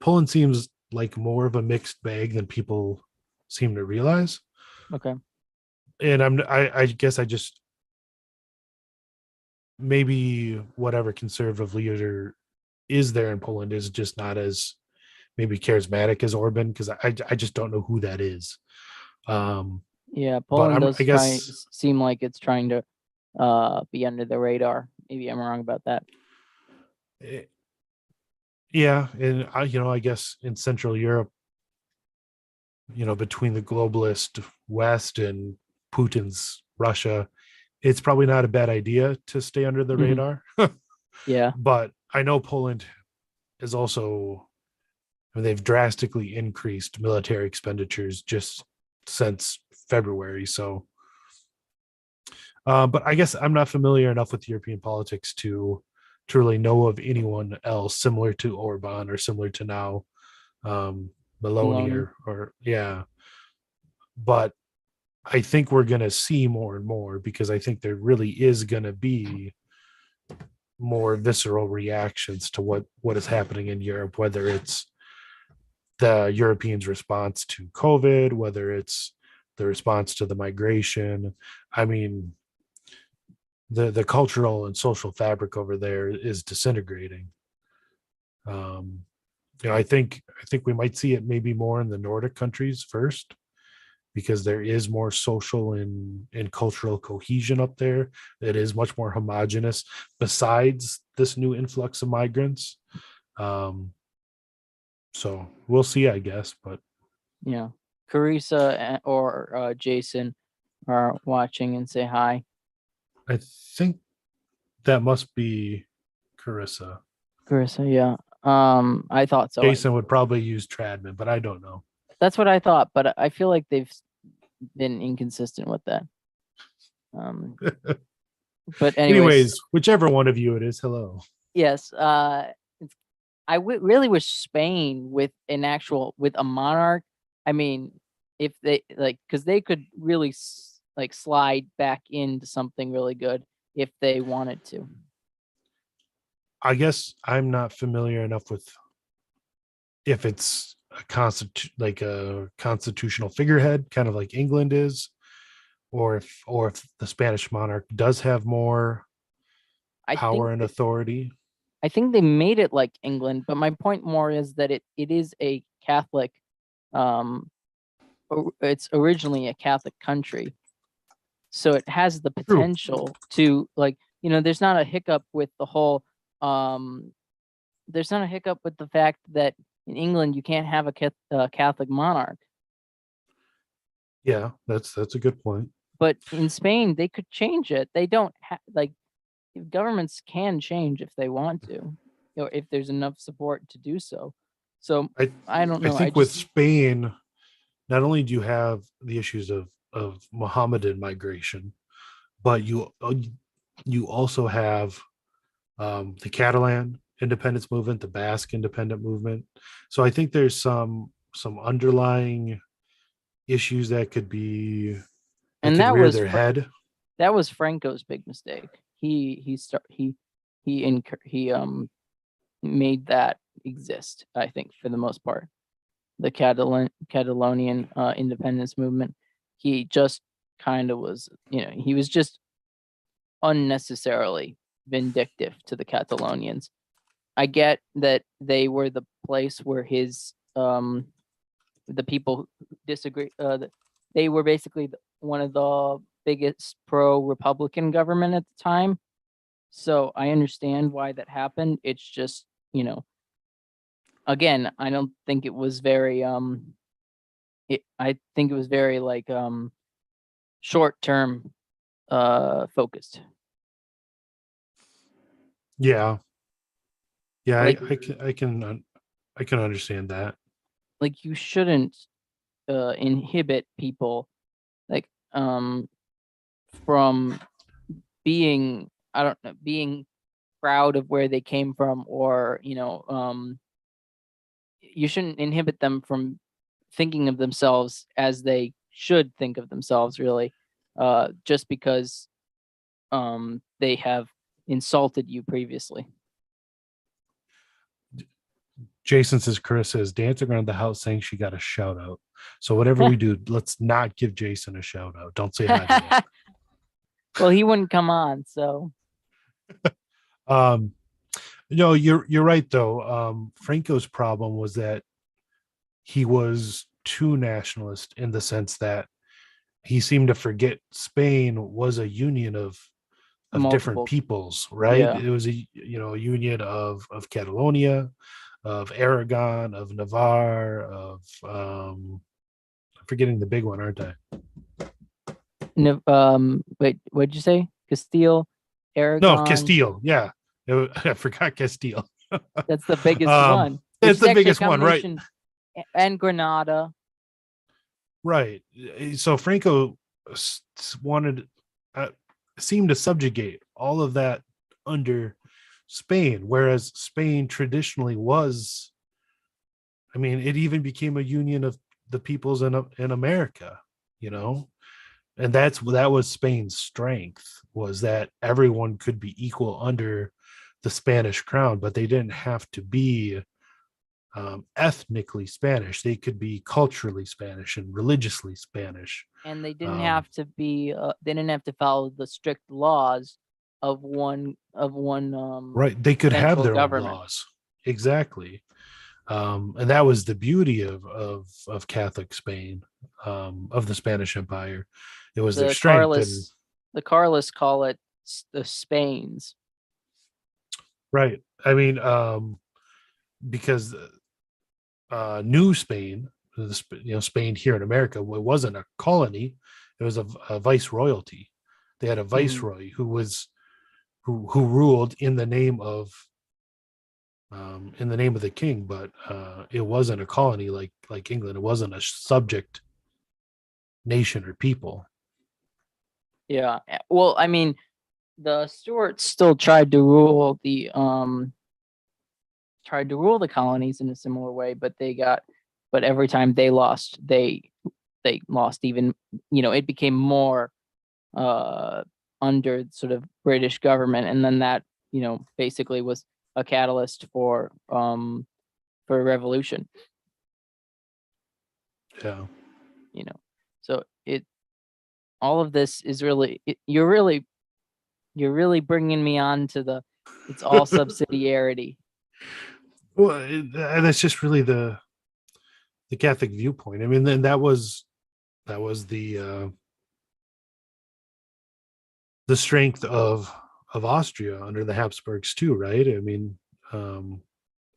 Poland seems like more of a mixed bag than people seem to realize.
Okay.
And I guess I just maybe whatever conservative leader is there in Poland is just not as maybe charismatic as Orban, because I just don't know who that is.
Yeah, Poland does seem like it's trying to be under the radar. Maybe I'm wrong about that.
Yeah, and I guess in Central Europe, between the globalist West and Putin's Russia, it's probably not a bad idea to stay under the radar.
Yeah.
But I know Poland is also, they've drastically increased military expenditures just since February. So But I guess I'm not familiar enough with European politics to truly know of anyone else similar to Orban or similar to now Meloni
Maloney.
or yeah. But I think we're going to see more and more because I think there really is going to be more visceral reactions to what is happening in Europe, whether it's the Europeans' response to COVID, whether it's the response to the migration. I mean, the cultural and social fabric over there is disintegrating. Um, I think we might see it maybe more in the Nordic countries first, because there is more social and cultural cohesion up there. It is much more homogenous besides this new influx of migrants. Um, so we'll see, I guess. But
Yeah. Carissa or Jason are watching and say hi.
I think that must be Carissa.
Carissa, yeah. I thought so.
Jason would probably use Tradman, but I don't know.
That's what I thought, but I feel like they've been inconsistent with that. But
Anyways, whichever one of you it is, hello.
yes. Really wish Spain with a monarch. I mean, if they because they could really slide back into something really good if they wanted to.
I guess I'm not familiar enough with if it's a constitutional figurehead, kind of like England is, or if the Spanish monarch does have more power and authority.
I think they made it like England, but my point more is that it is a Catholic. It's originally a Catholic country, so it has the potential to there's not a hiccup with the whole. There's not a hiccup with the fact that in England you can't have a Catholic monarch.
Yeah, that's a good point.
But in Spain, they could change it. They don't governments can change if they want to, if there's enough support to do so. So I don't know.
I think with Spain, not only do you have the issues of Mohammedan migration, but you also have the Catalan independence movement, the Basque independent movement. So I think there's some underlying issues that could be rear their head.
That was Franco's big mistake. He made that exist, I think, for the most part. The Catalonian independence movement. He just kind of was, he was just unnecessarily vindictive to the Catalonians. I get that they were the place where his the people disagree. They were basically one of the biggest pro-Republican government at the time. So I understand why that happened. It's just, again, I don't think it was very I think it was very short-term focused.
Yeah. I can understand that.
Like, you shouldn't inhibit people from being, I don't know, being proud of where they came from, or you shouldn't inhibit them from thinking of themselves as they should think of themselves, really, just because they have insulted you previously.
Jason says Carissa is dancing around the house saying she got a shout out. So whatever we do, let's not give Jason a shout out. Don't say hi to him.
Well, he wouldn't come on, so.
No, you're right though. Franco's problem was that he was too nationalist in the sense that he seemed to forget Spain was a union of different peoples, right? Yeah. It was a union of Catalonia, of Aragon, of Navarre, of I'm forgetting the big one, aren't I?
Wait, what'd you say? Castile, Aragon?
No, Castile. Yeah, I forgot Castile.
That's the biggest one.
It's the biggest one, right?
And Granada.
Right. So Franco wanted. seemed to subjugate all of that under Spain, whereas Spain traditionally was, I mean, it even became a union of the peoples in America, you know, and that was Spain's strength, was that everyone could be equal under the Spanish crown, but they didn't have to be ethnically Spanish. They could be culturally Spanish and religiously Spanish.
And they didn't have to be. They didn't have to follow the strict laws of one
Right. They could have
central
their
government.
own laws. Exactly. And that was the beauty of Catholic Spain, of the Spanish Empire. It was their strength. And
The Carlists call it the Spains.
right. I mean, because New Spain, Spain here in America, it wasn't a colony; it was a viceroyalty. They had a viceroy who ruled in the name of the king, but it wasn't a colony like England. It wasn't a subject nation or people.
Yeah. Well, I mean, the Stuarts still tried to rule the colonies in a similar way, but every time they lost, they lost even, it became more under sort of British government, and then that, basically was a catalyst for a revolution.
Yeah.
So all of this is really, you're really bringing me on to it's all subsidiarity.
Well, that's just really the Catholic viewpoint. I mean, then that was the strength of Austria under the Habsburgs too, right? I mean,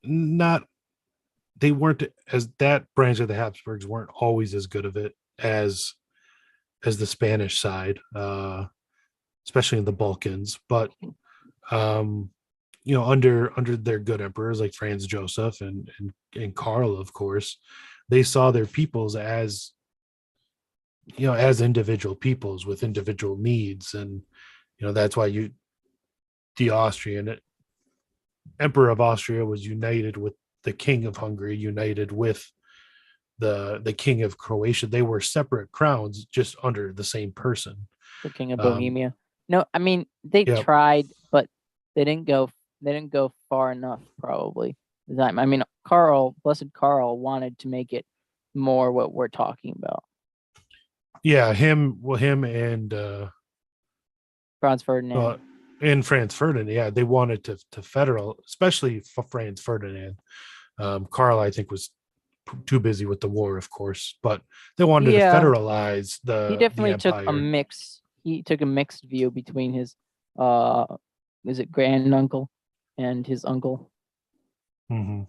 not they weren't as that branch of the Habsburgs weren't always as good of it as the Spanish side, especially in the Balkans. But under their good emperors like Franz Joseph and Karl, of course, they saw their peoples as as individual peoples with individual needs, and that's why the Austrian Emperor of Austria was united with the King of Hungary, united with the King of Croatia. They were separate crowns, just under the same person.
The King of Bohemia. No, I mean, they tried, but they didn't go far enough, probably. I mean, Blessed Karl wanted to make it more what we're talking about.
Yeah, him and
Franz Ferdinand.
And Franz Ferdinand, yeah, they wanted to federal, especially for Franz Ferdinand. Karl, I think, was too busy with the war, of course, but they wanted to federalize the.
He definitely took a
empire.
mix. He took a mixed view between his, is it granduncle and his uncle.
Mm-hmm.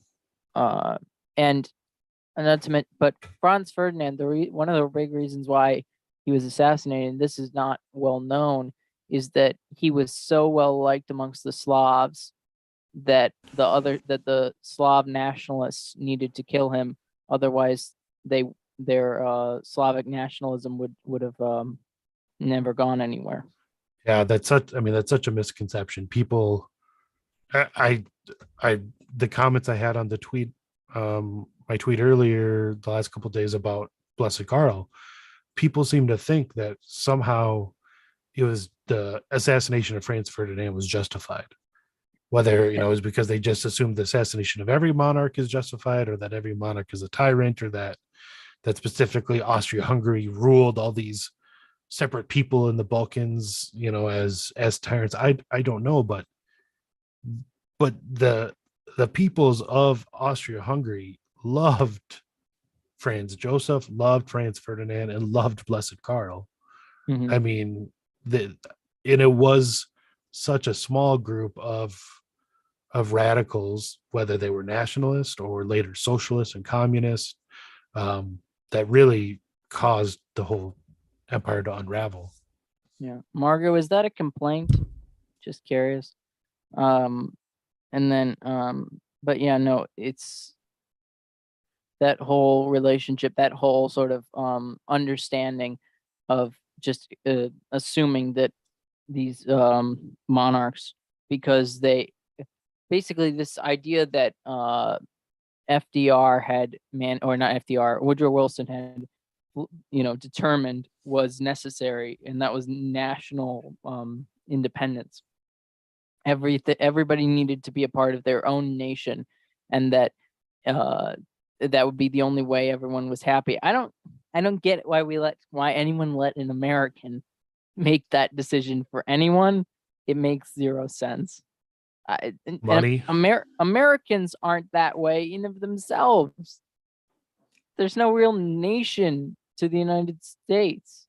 And not to mention, but Franz Ferdinand, one of the big reasons why he was assassinated, and this is not well known, is that he was so well liked amongst the Slavs that the Slav nationalists needed to kill him. Otherwise, their Slavic nationalism would have never gone anywhere.
Yeah, that's such a misconception. People, the comments I had on the tweet, my tweet earlier the last couple of days about Blessed Karl, people seem to think that somehow it was the assassination of Franz Ferdinand was justified. Whether it was because they just assumed the assassination of every monarch is justified, or that every monarch is a tyrant, or that specifically Austria-Hungary ruled all these separate people in the Balkans, as tyrants. I don't know, but the peoples of Austria-Hungary loved Franz Joseph, loved Franz Ferdinand, and loved Blessed Karl.
Mm-hmm.
I mean, and it was such a small group of radicals, whether they were nationalists or later socialists and communists, that really caused the whole empire to unravel.
Yeah. Margot, is that a complaint? Just curious. And then, but yeah, no, it's that whole relationship, that whole sort of understanding of just assuming that these monarchs, because they basically, this idea that FDR had or not FDR, Woodrow Wilson had determined was necessary, and that was national independence. Everybody needed to be a part of their own nation, and that that would be the only way everyone was happy. I don't get why anyone let an American make that decision for anyone. It makes zero sense.
Money.
Americans aren't that way in of themselves. There's no real nation to the United States.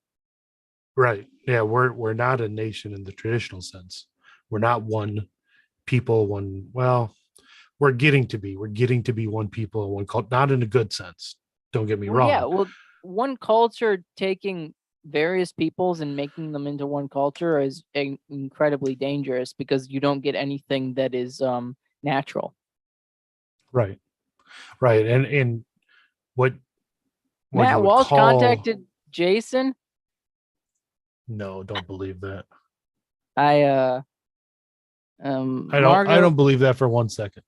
Right. Yeah, we're not a nation in the traditional sense. We're not one people, we're getting to be one people, one cult, not in a good sense. Don't get me wrong.
Yeah, well, one culture taking various peoples and making them into one culture is incredibly dangerous, because you don't get anything that is natural.
Right. And what
Matt
you would
Walsh
call...
contacted Jason.
No, don't believe that.
I
don't believe that for 1 second.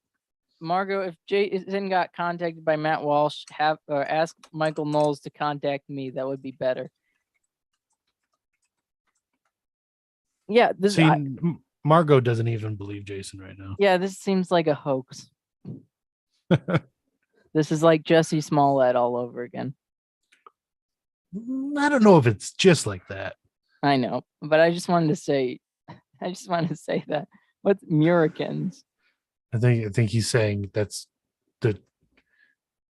Margot, if Jason got contacted by Matt Walsh, ask Michael Knowles to contact me. That would be better. Yeah,
Margot doesn't even believe Jason right now.
Yeah, this seems like a hoax. This is like Jesse Smollett all over again.
I don't know if it's just like that.
I know, but I just wanted to say that. What's Americans?
I think he's saying that's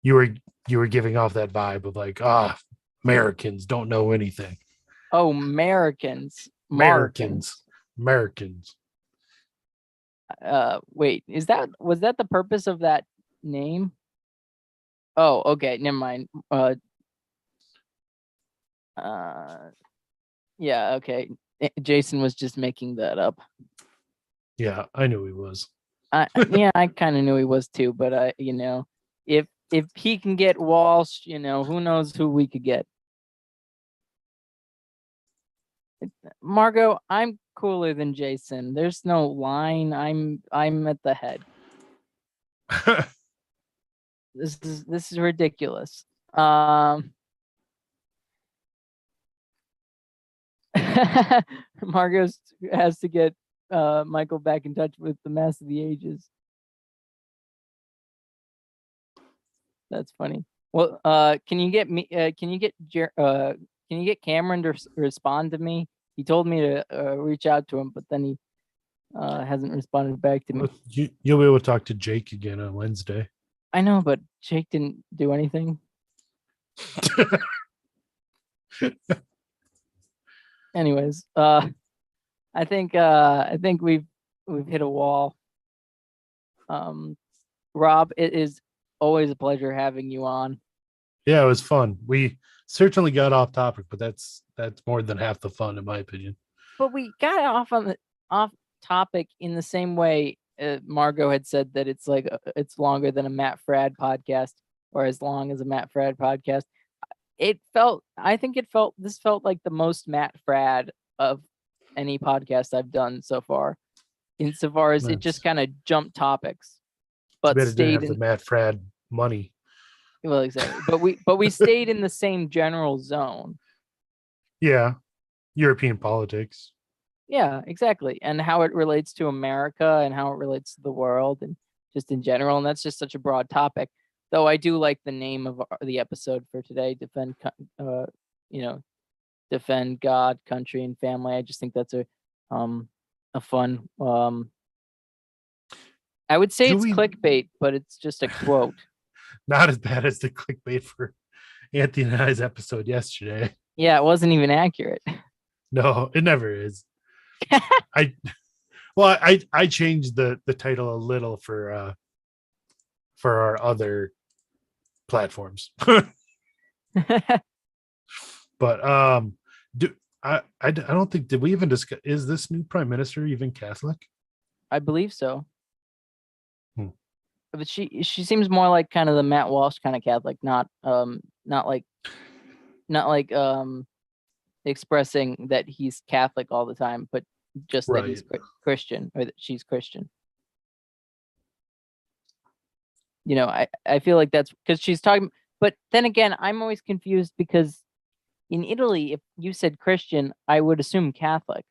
you were giving off that vibe of like, Americans don't know anything.
Oh, Americans. Wait, was that the purpose of that name? Oh, okay, never mind. Yeah, okay. Jason was just making that up.
Yeah, I knew he was.
Yeah, I kind of knew he was too, but if he can get Walsh, who knows who we could get. Margot, I'm cooler than Jason. There's no line. I'm at the head. This is ridiculous. Margot has to get Michael back in touch with the Mass of the Ages. That's funny. Well, can you get me? Can you get Cameron to respond to me? He told me to reach out to him, but then he hasn't responded back to me.
Well, you'll be able to talk to Jake again on Wednesday.
I know, but Jake didn't do anything. Anyways, I think we've hit a wall. Rob, it is always a pleasure having you on.
Yeah, it was fun. We certainly got off topic, but that's more than half the fun, in my opinion.
But we got off topic in the same way Margot had said that it's like it's longer than a Matt Fradd podcast, or as long as a Matt Fradd podcast. This felt like the most Matt Fradd of any podcast I've done so far, insofar as it just kind of jumped topics, but stayed in the
Matt Fradd money.
Well, exactly. But we stayed in the same general zone.
Yeah. European politics.
Yeah, exactly. And how it relates to America and how it relates to the world and just in general. And that's just such a broad topic. Though I do like the name of the episode for today, defend God, country, and family. I just think that's a fun. I would say it's clickbait, but it's just a quote.
Not as bad as the clickbait for Anthony and I's episode yesterday.
Yeah, it wasn't even accurate.
No, it never is. I changed the title a little for our other platforms. But I don't think, did we even discuss, is this new prime minister even Catholic?
I believe so. But she seems more like kind of the Matt Walsh kind of Catholic, not like expressing that he's Catholic all the time, but just that he's
Right.
Christian or that she's Christian. You know, I feel like that's because she's talking, but then again, I'm always confused because in Italy, if you said Christian, I would assume Catholic.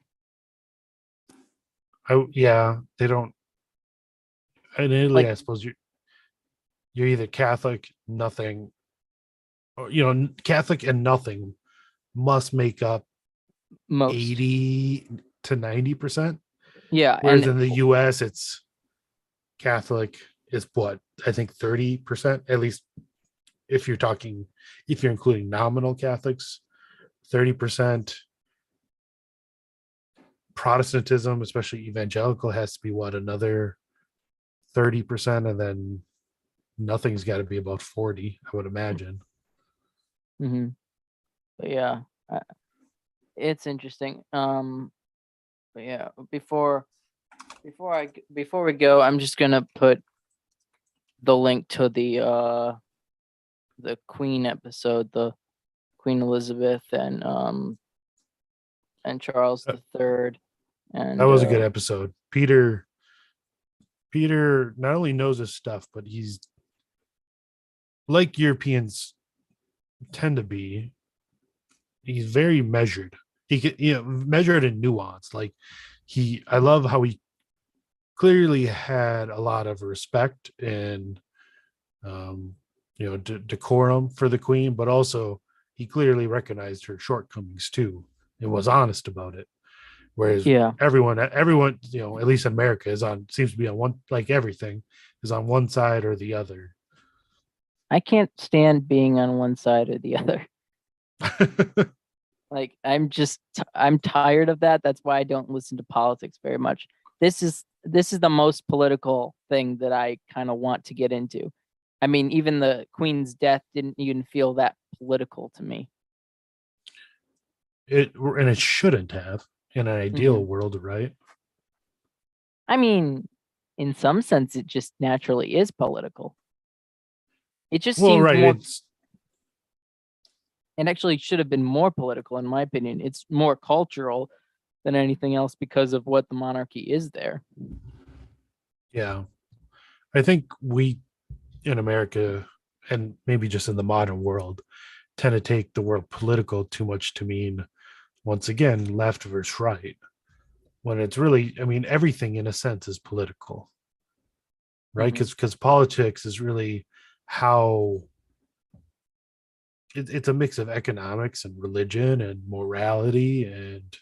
Yeah, they don't. In Italy,
Like
I suppose you're either Catholic, nothing, or Catholic and nothing must make up
most.
80 to 90%.
Yeah,
Whereas
and
in the US, it's Catholic is what I think 30%, at least if you're including nominal Catholics, 30%. Protestantism, especially evangelical, has to be what, another 30%, and then nothing's got to be about 40, I would imagine.
mhm. But yeah, it's interesting. But yeah, before we go, I'm just gonna put the link to the Queen episode, the Queen Elizabeth and Charles
That
III, and
was a good episode. Peter not only knows his stuff, but he's like Europeans tend to be. He's very measured. He could, measured and nuanced. Like I love how he clearly had a lot of respect and decorum for the queen, but also he clearly recognized her shortcomings too and was honest about it. Whereas
yeah,
everyone, at least in America, seems to be on one, like everything is on one side or the other.
I can't stand being on one side or the other. Like I'm tired of that. That's why I don't listen to politics very much. This is the most political thing that I kind of want to get into. I mean, even the Queen's death didn't even feel that political to me.
It shouldn't have in an ideal
Mhm.
world, right?
I mean, in some sense, it just naturally is political. It just
Well,
seems
right.
more. It actually should have been more political, in my opinion. It's more cultural than anything else because of what the monarchy is there.
Yeah. I think we in America, and maybe just in the modern world, tend to take the word political too much to mean, once again, left versus right. When it's really, I mean, everything in a sense is political, right?
Mhm.
Because politics is really how it's a mix of economics and religion and morality and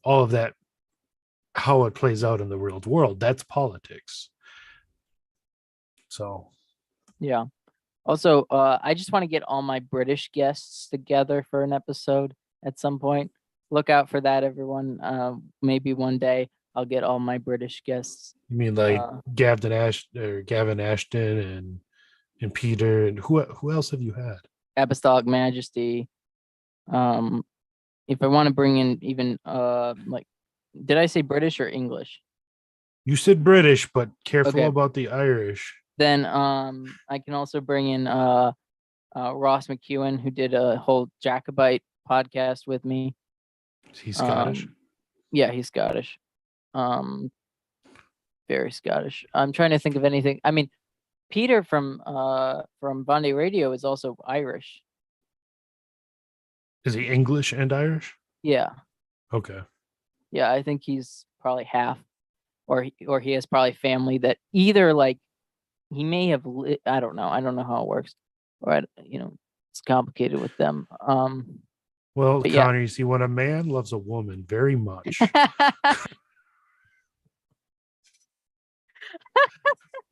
all of that, how it plays out in the real world. That's politics. So,
Yeah. Also, I just want to get all my British guests together for an episode at some point. Look out for that, everyone. Maybe one day I'll get all my British guests.
you mean like
Uh,
Gavin Ashton and Peter, and who else have you had?
Apostolic Majesty. Um, if I want to bring in even like, did I say British or English?
You said British, but careful
Okay.
about the Irish.
Then I can also bring in Ross McEwen, who did a whole Jacobite podcast with me.
He's Scottish.
Yeah, he's Scottish. Um, very Scottish. I'm trying to think of anything. I mean, Peter from Bondi Radio is also Irish.
Is he English and Irish?
Yeah,
Okay.
yeah. I think he's probably half, or he has probably family that either like he may have. I don't know. I don't know how it works. Or it's complicated with them.
Well,
But yeah.
Connor, you see, when a man loves a woman very much,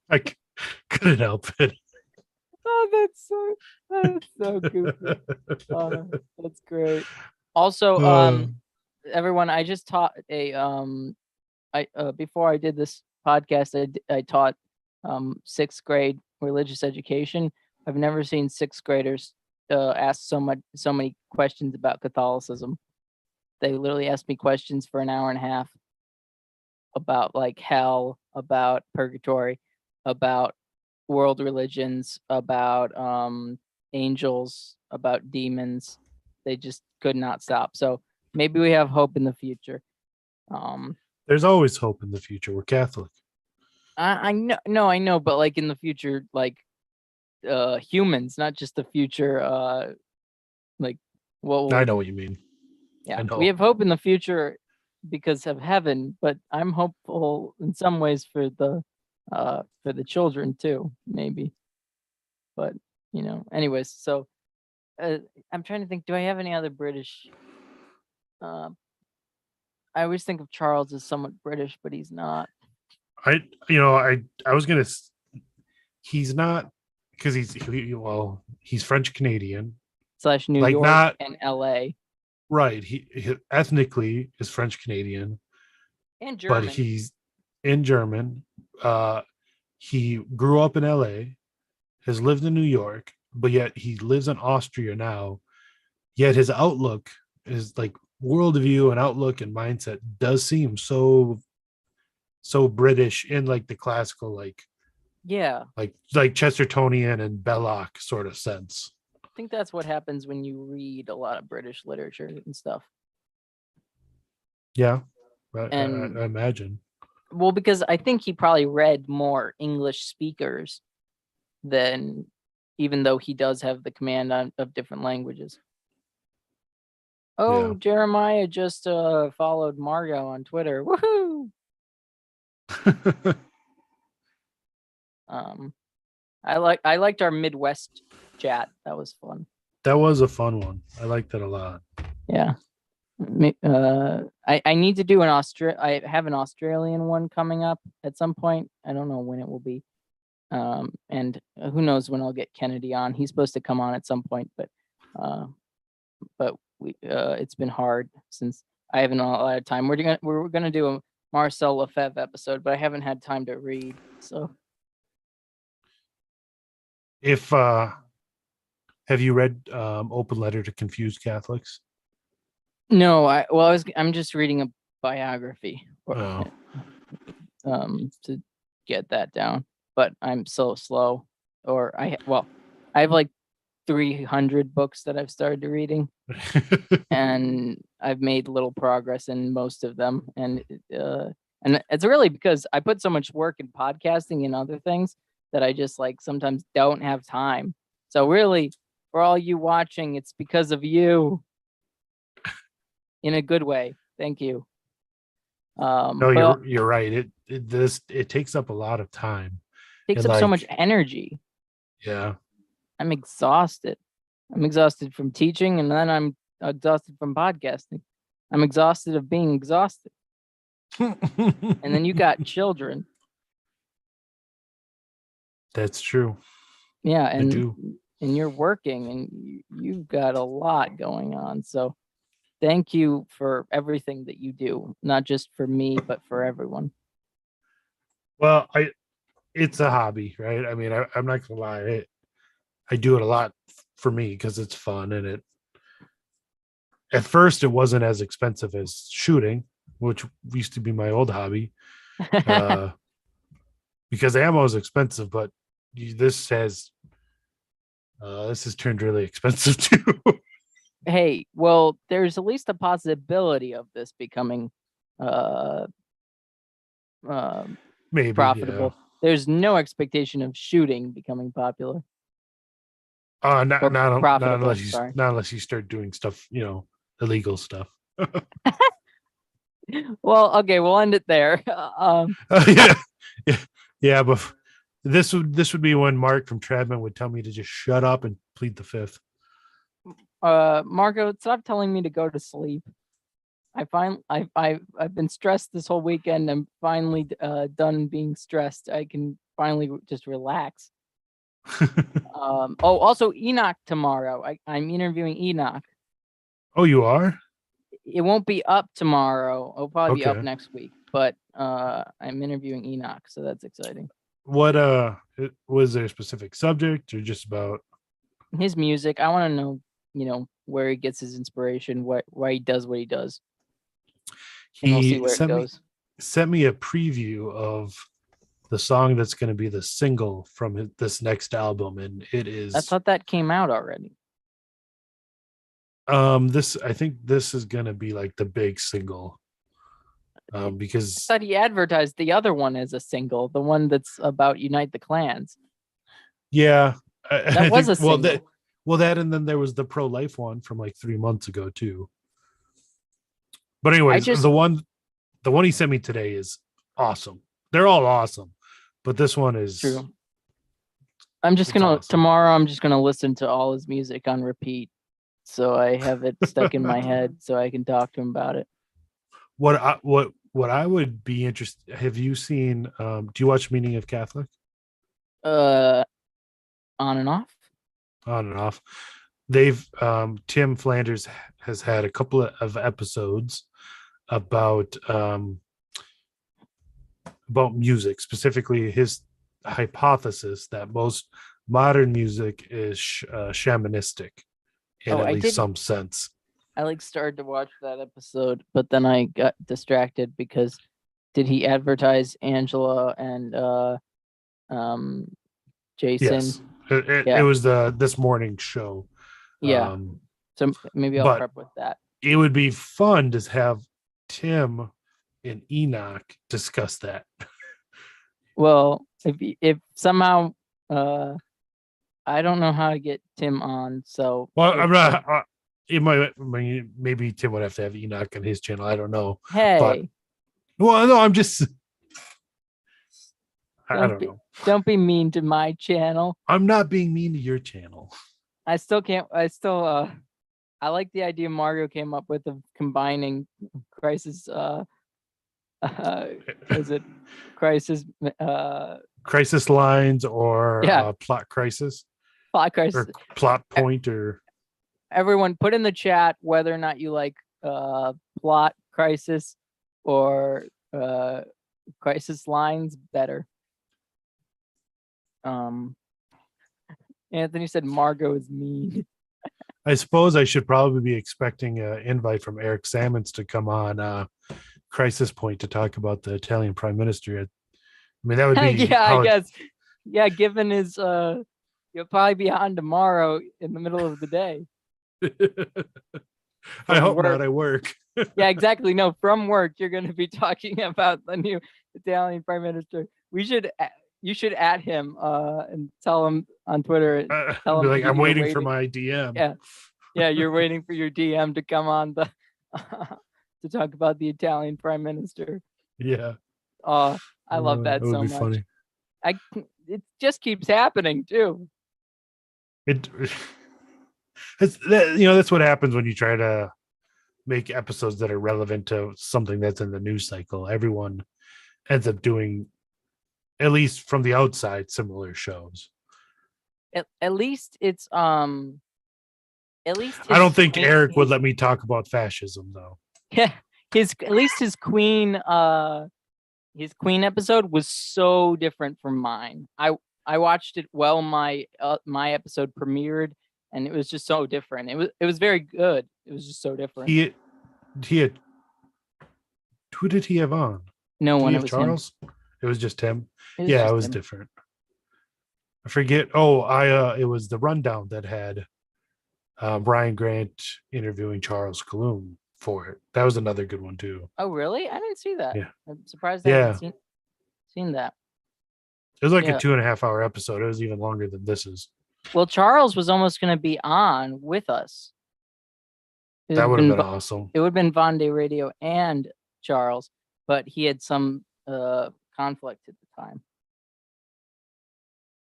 I couldn't help it.
Oh, that's so goofy. That's great. Also, everyone, I just taught I before I did this podcast, I taught sixth grade religious education. I've never seen sixth graders ask so many questions about Catholicism. They literally asked me questions for an hour and a half about like hell, about purgatory, about world religions, about angels, about demons. They just could not stop. So maybe we have hope in the future.
There's always hope in the future. We're Catholic.
I know, no, I know, but like in the future, like humans, not just the future. Like what will
I know what you mean.
Yeah,
I know.
we have hope in the future because of heaven, but I'm hopeful in some ways for the children too, maybe. But anyways, so I'm trying to think. Do I have any other British? Uh, I always think of Charles as somewhat British, but he's not.
I was gonna. He's not because he's French Canadian.
/ New
Like
York
not
and L.A.
right. He ethnically is French Canadian,
and
but
German.
he's in German. He grew up in LA, has lived in New York, but yet he lives in Austria now. Yet his outlook is like worldview and outlook and mindset does seem so British in like the classical
Yeah,
like Chestertonian and Belloc sort of sense.
I think that's what happens when you read a lot of British literature and stuff.
Yeah,
And
I imagine.
well, because I think he probably read more English speakers than, even though he does have the command of different languages. Oh,
Yeah.
Jeremiah just followed Margot on Twitter. Woohoo! I liked our Midwest chat. That was fun.
That was a fun one. I liked that a lot.
Yeah. I need to do I have an Australian one coming up at some point. I don't know when it will be. And who knows when I'll get Kennedy on. He's supposed to come on at some point, but it's been hard since I haven't a lot of time. We're gonna do a Marcel Lefebvre episode, but I haven't had time to read. So
If have you read Open Letter to Confused Catholics?
no, I'm just reading a biography to get that down, but I'm so slow. Or I have like 300 books that I've started reading, and I've made little progress in most of them. And it's really because I put so much work in podcasting and other things that I just like sometimes don't have time. So really, for all you watching, it's because of you, in a good way. Thank you.
No, you're right. It takes up a lot of time.
Takes
And
up so much energy.
Yeah.
I'm exhausted. I'm exhausted from teaching, and then I'm exhausted from podcasting. I'm exhausted of being exhausted. And then you got children.
That's true.
Yeah,
I do.
and you're working, and you've got a lot going on. So thank you for everything that you do, not just for me, but for everyone.
Well, it's a hobby, right? I mean, I'm not gonna lie. I do it a lot for me because it's fun, and at first it wasn't as expensive as shooting, which used to be my old hobby. Because ammo is expensive, but this has turned really expensive too.
Hey, well, there's at least a possibility of this becoming
Maybe
profitable. There's no expectation of shooting becoming popular.
Not
profitable.
Not unless you start doing stuff, illegal stuff.
Well, okay, we'll end it there.
Yeah, but this would be when Mark from Tradman would tell me to just shut up and plead the fifth.
Marco, stop telling me to go to sleep. I've been stressed this whole weekend. I'm finally done being stressed. I can finally just relax. Also Enoch tomorrow. I'm interviewing Enoch.
Oh, you are?
It won't be up tomorrow. It'll probably be up next week. But I'm interviewing Enoch, so that's exciting.
What was there a specific subject or just about
his music? I want to know, where he gets his inspiration, why he does what he does. And we'll see where it goes.
Sent me a preview of the song that's going to be the single from this next album, and it is.
I thought that came out already.
I think this is going to be like the big single. because
I thought he advertised the other one as a single, the one that's about Unite the Clans.
yeah,
That was a single.
that and then there was the pro-life one from like 3 months ago too. But anyways, the one he sent me today is awesome. They're all awesome, but this one is
true. I'm just gonna
awesome.
tomorrow. I'm just gonna listen to all his music on repeat, so I have it stuck in my head, so I can talk to him about it.
What I would be interested. Have you seen? Do you watch Meaning of Catholic?
On and off.
On and off. They've Tim Flanders has had a couple of episodes about music, specifically his hypothesis that most modern music is shamanistic in at least some sense.
I started to watch that episode, but then I got distracted because did he advertise Angela and Jason?
Yes, it was the This Morning show.
Yeah. So maybe I'll prep with that.
It would be fun to have Tim and Enoch discuss that.
Well, if somehow I don't know how to get Tim on, so
I'm not. Maybe Tim would have to have Enoch on his channel. I don't know.
Hey,
no, I'm just. I don't know.
Don't be mean to my channel.
I'm not being mean to your channel.
I still can't. I like the idea Mario came up with of combining Crisis. Is it Crisis?
Crisis Lines or Plot Crisis?
Plot Crisis.
Or Plot Point or.
Everyone, put in the chat whether or not you like Plot Crisis or Crisis Lines better. Anthony said Margot is mean.
I suppose I should probably be expecting an invite from Eric Sammons to come on Crisis Point to talk about the Italian Prime Minister. I mean, that would be
I guess. Yeah, given his you'll probably be on tomorrow in the middle of the day.
I hope not. I work.
Yeah, exactly. No, from work, you're going to be talking about the new Italian Prime Minister. You should add him and tell him on Twitter. Tell him
like, I'm waiting for my DM.
Yeah, you're waiting for your DM to come on to talk about the Italian Prime Minister.
Yeah.
I love that so much. Funny. It just keeps happening too.
That's what happens when you try to make episodes that are relevant to something that's in the news cycle. Everyone ends up doing, at least from the outside, similar shows.
At least it's I
don't think Eric would let me talk about fascism though.
Yeah, his Queen episode was so different from mine. I watched it while my episode premiered, and it was just so different. It was very good. It was just so different.
He had, who did he have on?
No one. It was
Charles.
Him.
It was just him. It was different. I forget. It was the rundown that had Brian Grant interviewing Charles Coloom for it. That was another good one too.
Oh, really? I didn't see that.
Yeah.
I'm surprised I haven't seen that.
It was like a 2.5 hour episode. It was even longer than this is.
Well, Charles was almost going to be on with us.
That would have been awesome.
It would have been Vonday Radio and Charles, but he had some conflict at the time.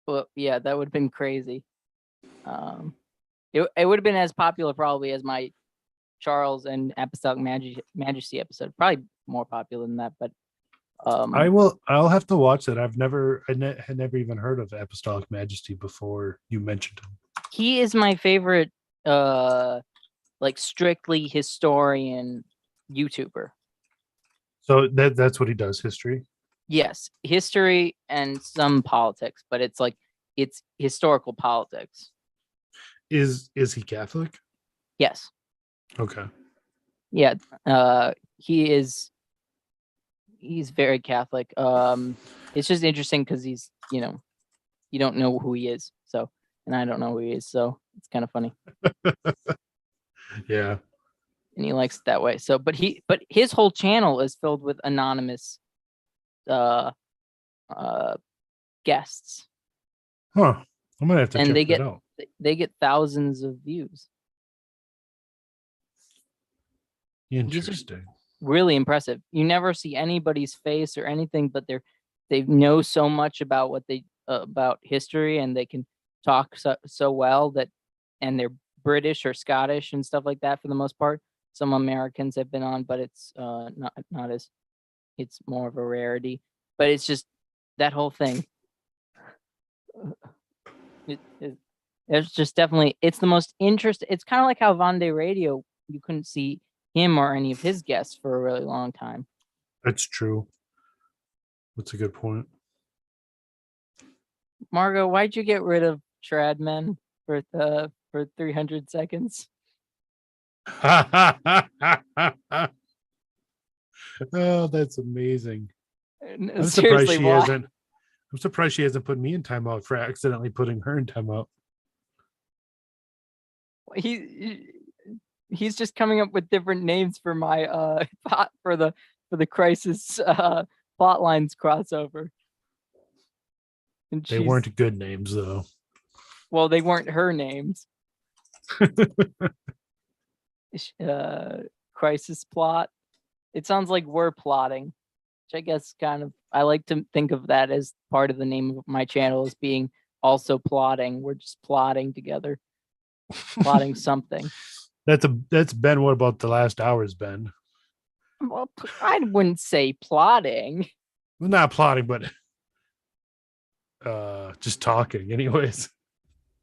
Well, yeah, that would have been crazy. It would have been as popular probably as my Charles and Apostolic Majesty episode. Probably more popular than that, but
I'll have to watch it. had never even heard of Apostolic Majesty before you mentioned him.
He is my favorite strictly historian YouTuber.
So that's what he does, history?
Yes, history and some politics, but it's historical politics.
Is he Catholic?
Yes.
Okay.
Yeah, he's very Catholic. It's just interesting because he's, you don't know who he is. So, and I don't know who he is. So it's kind of funny.
Yeah.
and he likes it that way. So, but his whole channel is filled with anonymous guests,
Huh. I'm gonna have to
and
check that out.
they get thousands of views.
Interesting.
Really impressive. You never see anybody's face or anything, but they know so much about what they about history, and they can talk so well that, and they're British or Scottish and stuff like that for the most part. Some Americans have been on, but it's not as, it's more of a rarity. But it's just that whole thing. It's just definitely, it's the most interesting. It's kind of like how Vande Radio, you couldn't see him or any of his guests for a really long time.
That's true. That's a good point.
Margot, why'd you get rid of Tradman for 300 seconds?
Oh, that's amazing. I'm surprised
Seriously,
she
why?
hasn't. I'm surprised she hasn't put me in timeout for accidentally putting her in timeout.
He's just coming up with different names for my for the Crisis Plotlines crossover. And
They weren't good names though.
Well, they weren't her names. Crisis plot. It sounds like we're plotting, which I guess kind of, I like to think of that as part of the name of my channel, as being also plotting. We're just plotting together, plotting something.
That's Ben. What about the last hours, Ben?
Well, I wouldn't say plotting.
Well, not plotting, but just talking anyways.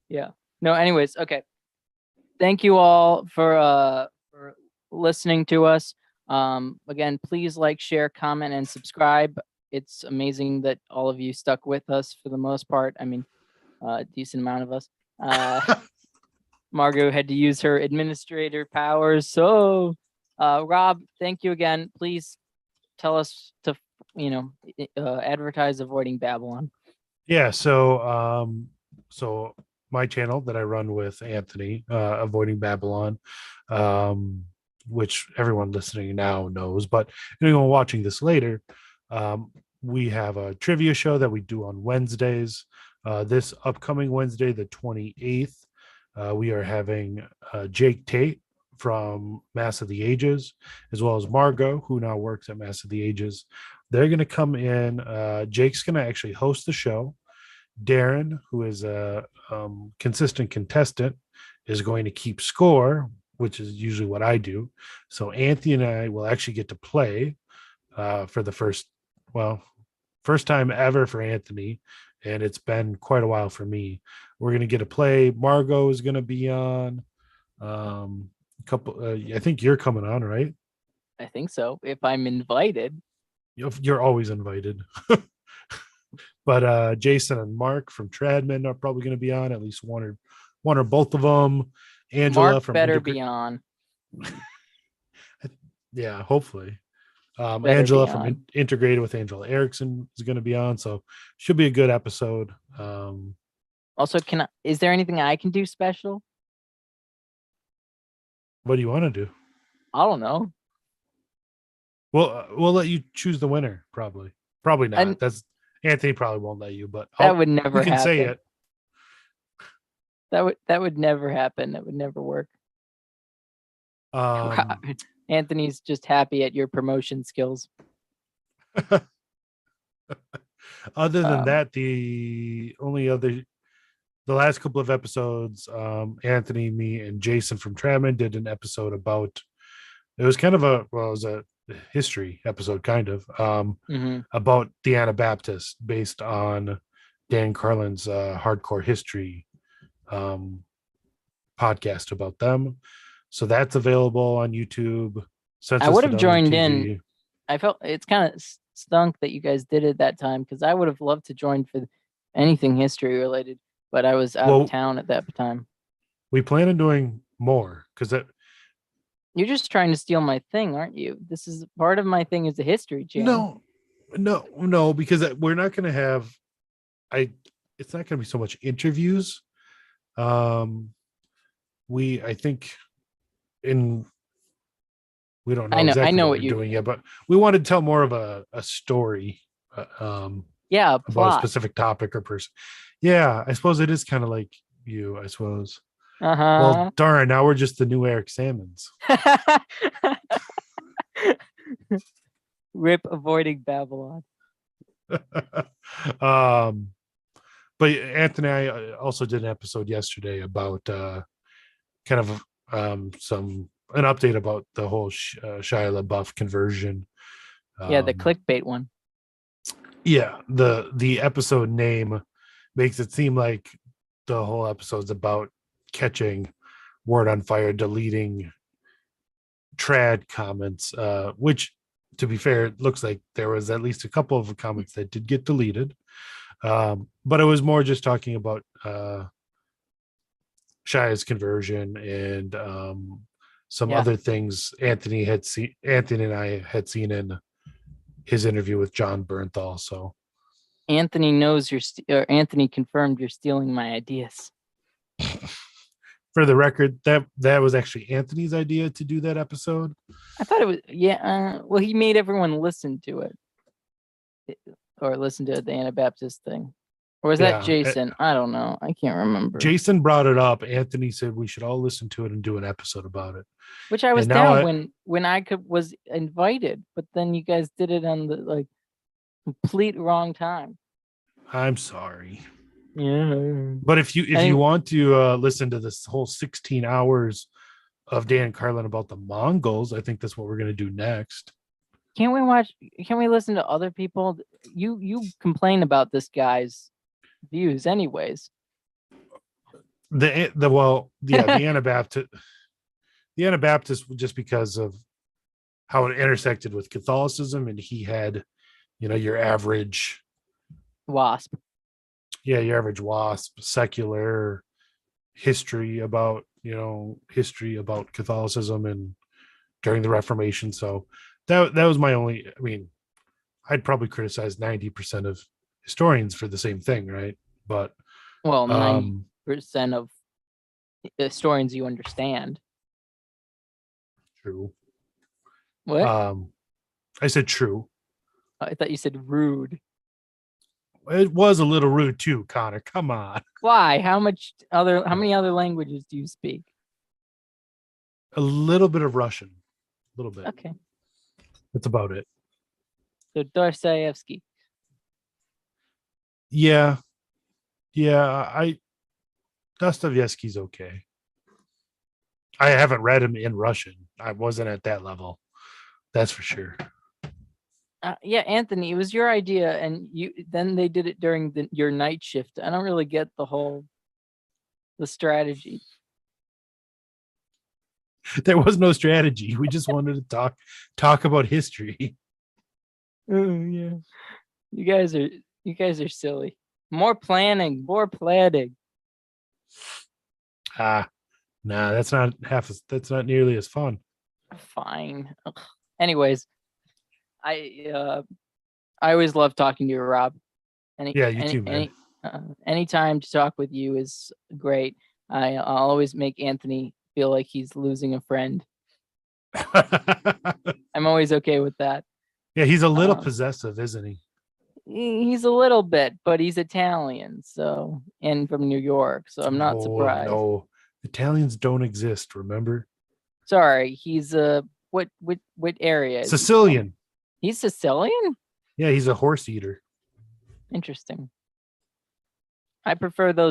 Yeah. No, anyways, okay. Thank you all for listening to us. Again, please like, share, comment, and subscribe. It's amazing that all of you stuck with us for the most part. I mean, a decent amount of us. Margot had to use her administrator powers. So, Rob, thank you again. Please tell us to, advertise Avoiding Babylon.
Yeah, so my channel that I run with Anthony, Avoiding Babylon, which everyone listening now knows, but anyone watching this later, we have a trivia show that we do on Wednesdays. This upcoming Wednesday, the 28th, we are having Jake Tate from Mass of the Ages, as well as Margot, who now works at Mass of the Ages. They're going to come in. Jake's going to actually host the show. Darren, who is a consistent contestant, is going to keep score, which is usually what I do. So Anthony and I will actually get to play for the first time ever for Anthony, and it's been quite a while for me. We're going to get to play. Margot is going to be on. A couple. I think you're coming on, right?
I think so, if I'm invited.
You're always invited. But Jason and Mark from Tradman are probably going to be on, at least one or both of them. Angela
Mark
from
better be on.
Yeah, hopefully.
Better
Angela
be
from
on.
Integrated with Angela Erickson is going to be on, so should be a good episode.
Also, is there anything I can do special?
What do you want to do?
I don't know.
Well, we'll let you choose the winner. Probably not. That's Anthony probably won't let you, but
that would never
we can
happen.
say it.
That would never happen. That would never work. Anthony's just happy at your promotion skills.
Other than that, the last couple of episodes, Anthony, me, and Jason from Tradman did an episode about. It was kind of it was a history episode, kind of, about the Anabaptists, based on Dan Carlin's hardcore history podcast about them. So that's available on YouTube.
I would have joined in. I felt it's kind of stunk that you guys did it that time, because I would have loved to join for anything history related, but I was out of town at that time. We
plan on doing more, because
you're just trying to steal my thing, aren't you? This is part of my thing, is the history channel.
No, because we're not going to have. It's not going to be so much interviews. I think We don't know
I know
exactly
what
we're
you
doing
mean.
yet, but we want to tell more of a story
Yeah, a
about a
plot.
specific topic or person. Yeah, I suppose it is kind of like you, I suppose.
Uh-huh.
Well, darn, now we're just the new Eric Sammons.
Rip avoiding Babylon.
um, but Anthony, I also did an episode yesterday about kind of an update about the whole Shia LaBeouf conversion.
Yeah, the clickbait one.
Yeah, the episode name makes it seem like the whole episode's about catching Word on Fire deleting trad comments, which, to be fair, it looks like there was at least a couple of comments that did get deleted. But it was more just talking about Shia's conversion and some other things Anthony and I had seen in his interview with John Bernthal. So
Anthony knows Anthony confirmed you're stealing my ideas.
for the record, that was actually Anthony's idea to do that episode.
I thought it was well, he made everyone listen to it. Or listen to the Anabaptist thing. Or was that Jason? I don't know. I can't remember.
Jason brought it up. Anthony said we should all listen to it and do an episode about it.
Which I was down when I was invited, but then you guys did it on the complete wrong time.
I'm sorry.
Yeah.
But if you want to listen to this whole 16 hours of Dan Carlin about the Mongols, I think that's what we're going to do next.
Can't we listen to other people? You complain about this guy's views anyways.
The Anabaptist just because of how it intersected with Catholicism, and he had, your average
WASP.
Yeah, your average WASP secular history about Catholicism and during the Reformation. So that was my only. I mean, I'd probably criticize 90% of historians for the same thing, right? But
90% of historians you understand.
True.
What?
I said true.
I thought you said rude.
It was a little rude too, Connor. Come on.
Why? How many other languages do you speak?
A little bit of Russian. A little bit.
Okay.
That's about it.
So Dostoevsky.
Yeah. Dostoevsky's okay. I haven't read him in Russian. I wasn't at that level. That's for sure.
Yeah, Anthony, it was your idea, and then they did it during your night shift. I don't really get the strategy.
There was no strategy. We just wanted to talk about history.
Oh yeah, you guys are silly. More planning.
Nah, that's not nearly as fun.
Fine. Ugh. Anyways, I always love talking to you, Rob.
You too, man.
Any time to talk with you is great. I'll always make Anthony feel like he's losing a friend. I'm always okay with that.
Yeah, he's a little possessive, isn't he?
He's a little bit, but he's Italian, and from New York, so I'm not surprised.
No, Italians don't exist. Remember?
Sorry, he's what area?
Sicilian.
He's Sicilian?
Yeah, he's a horse eater.
Interesting. I prefer those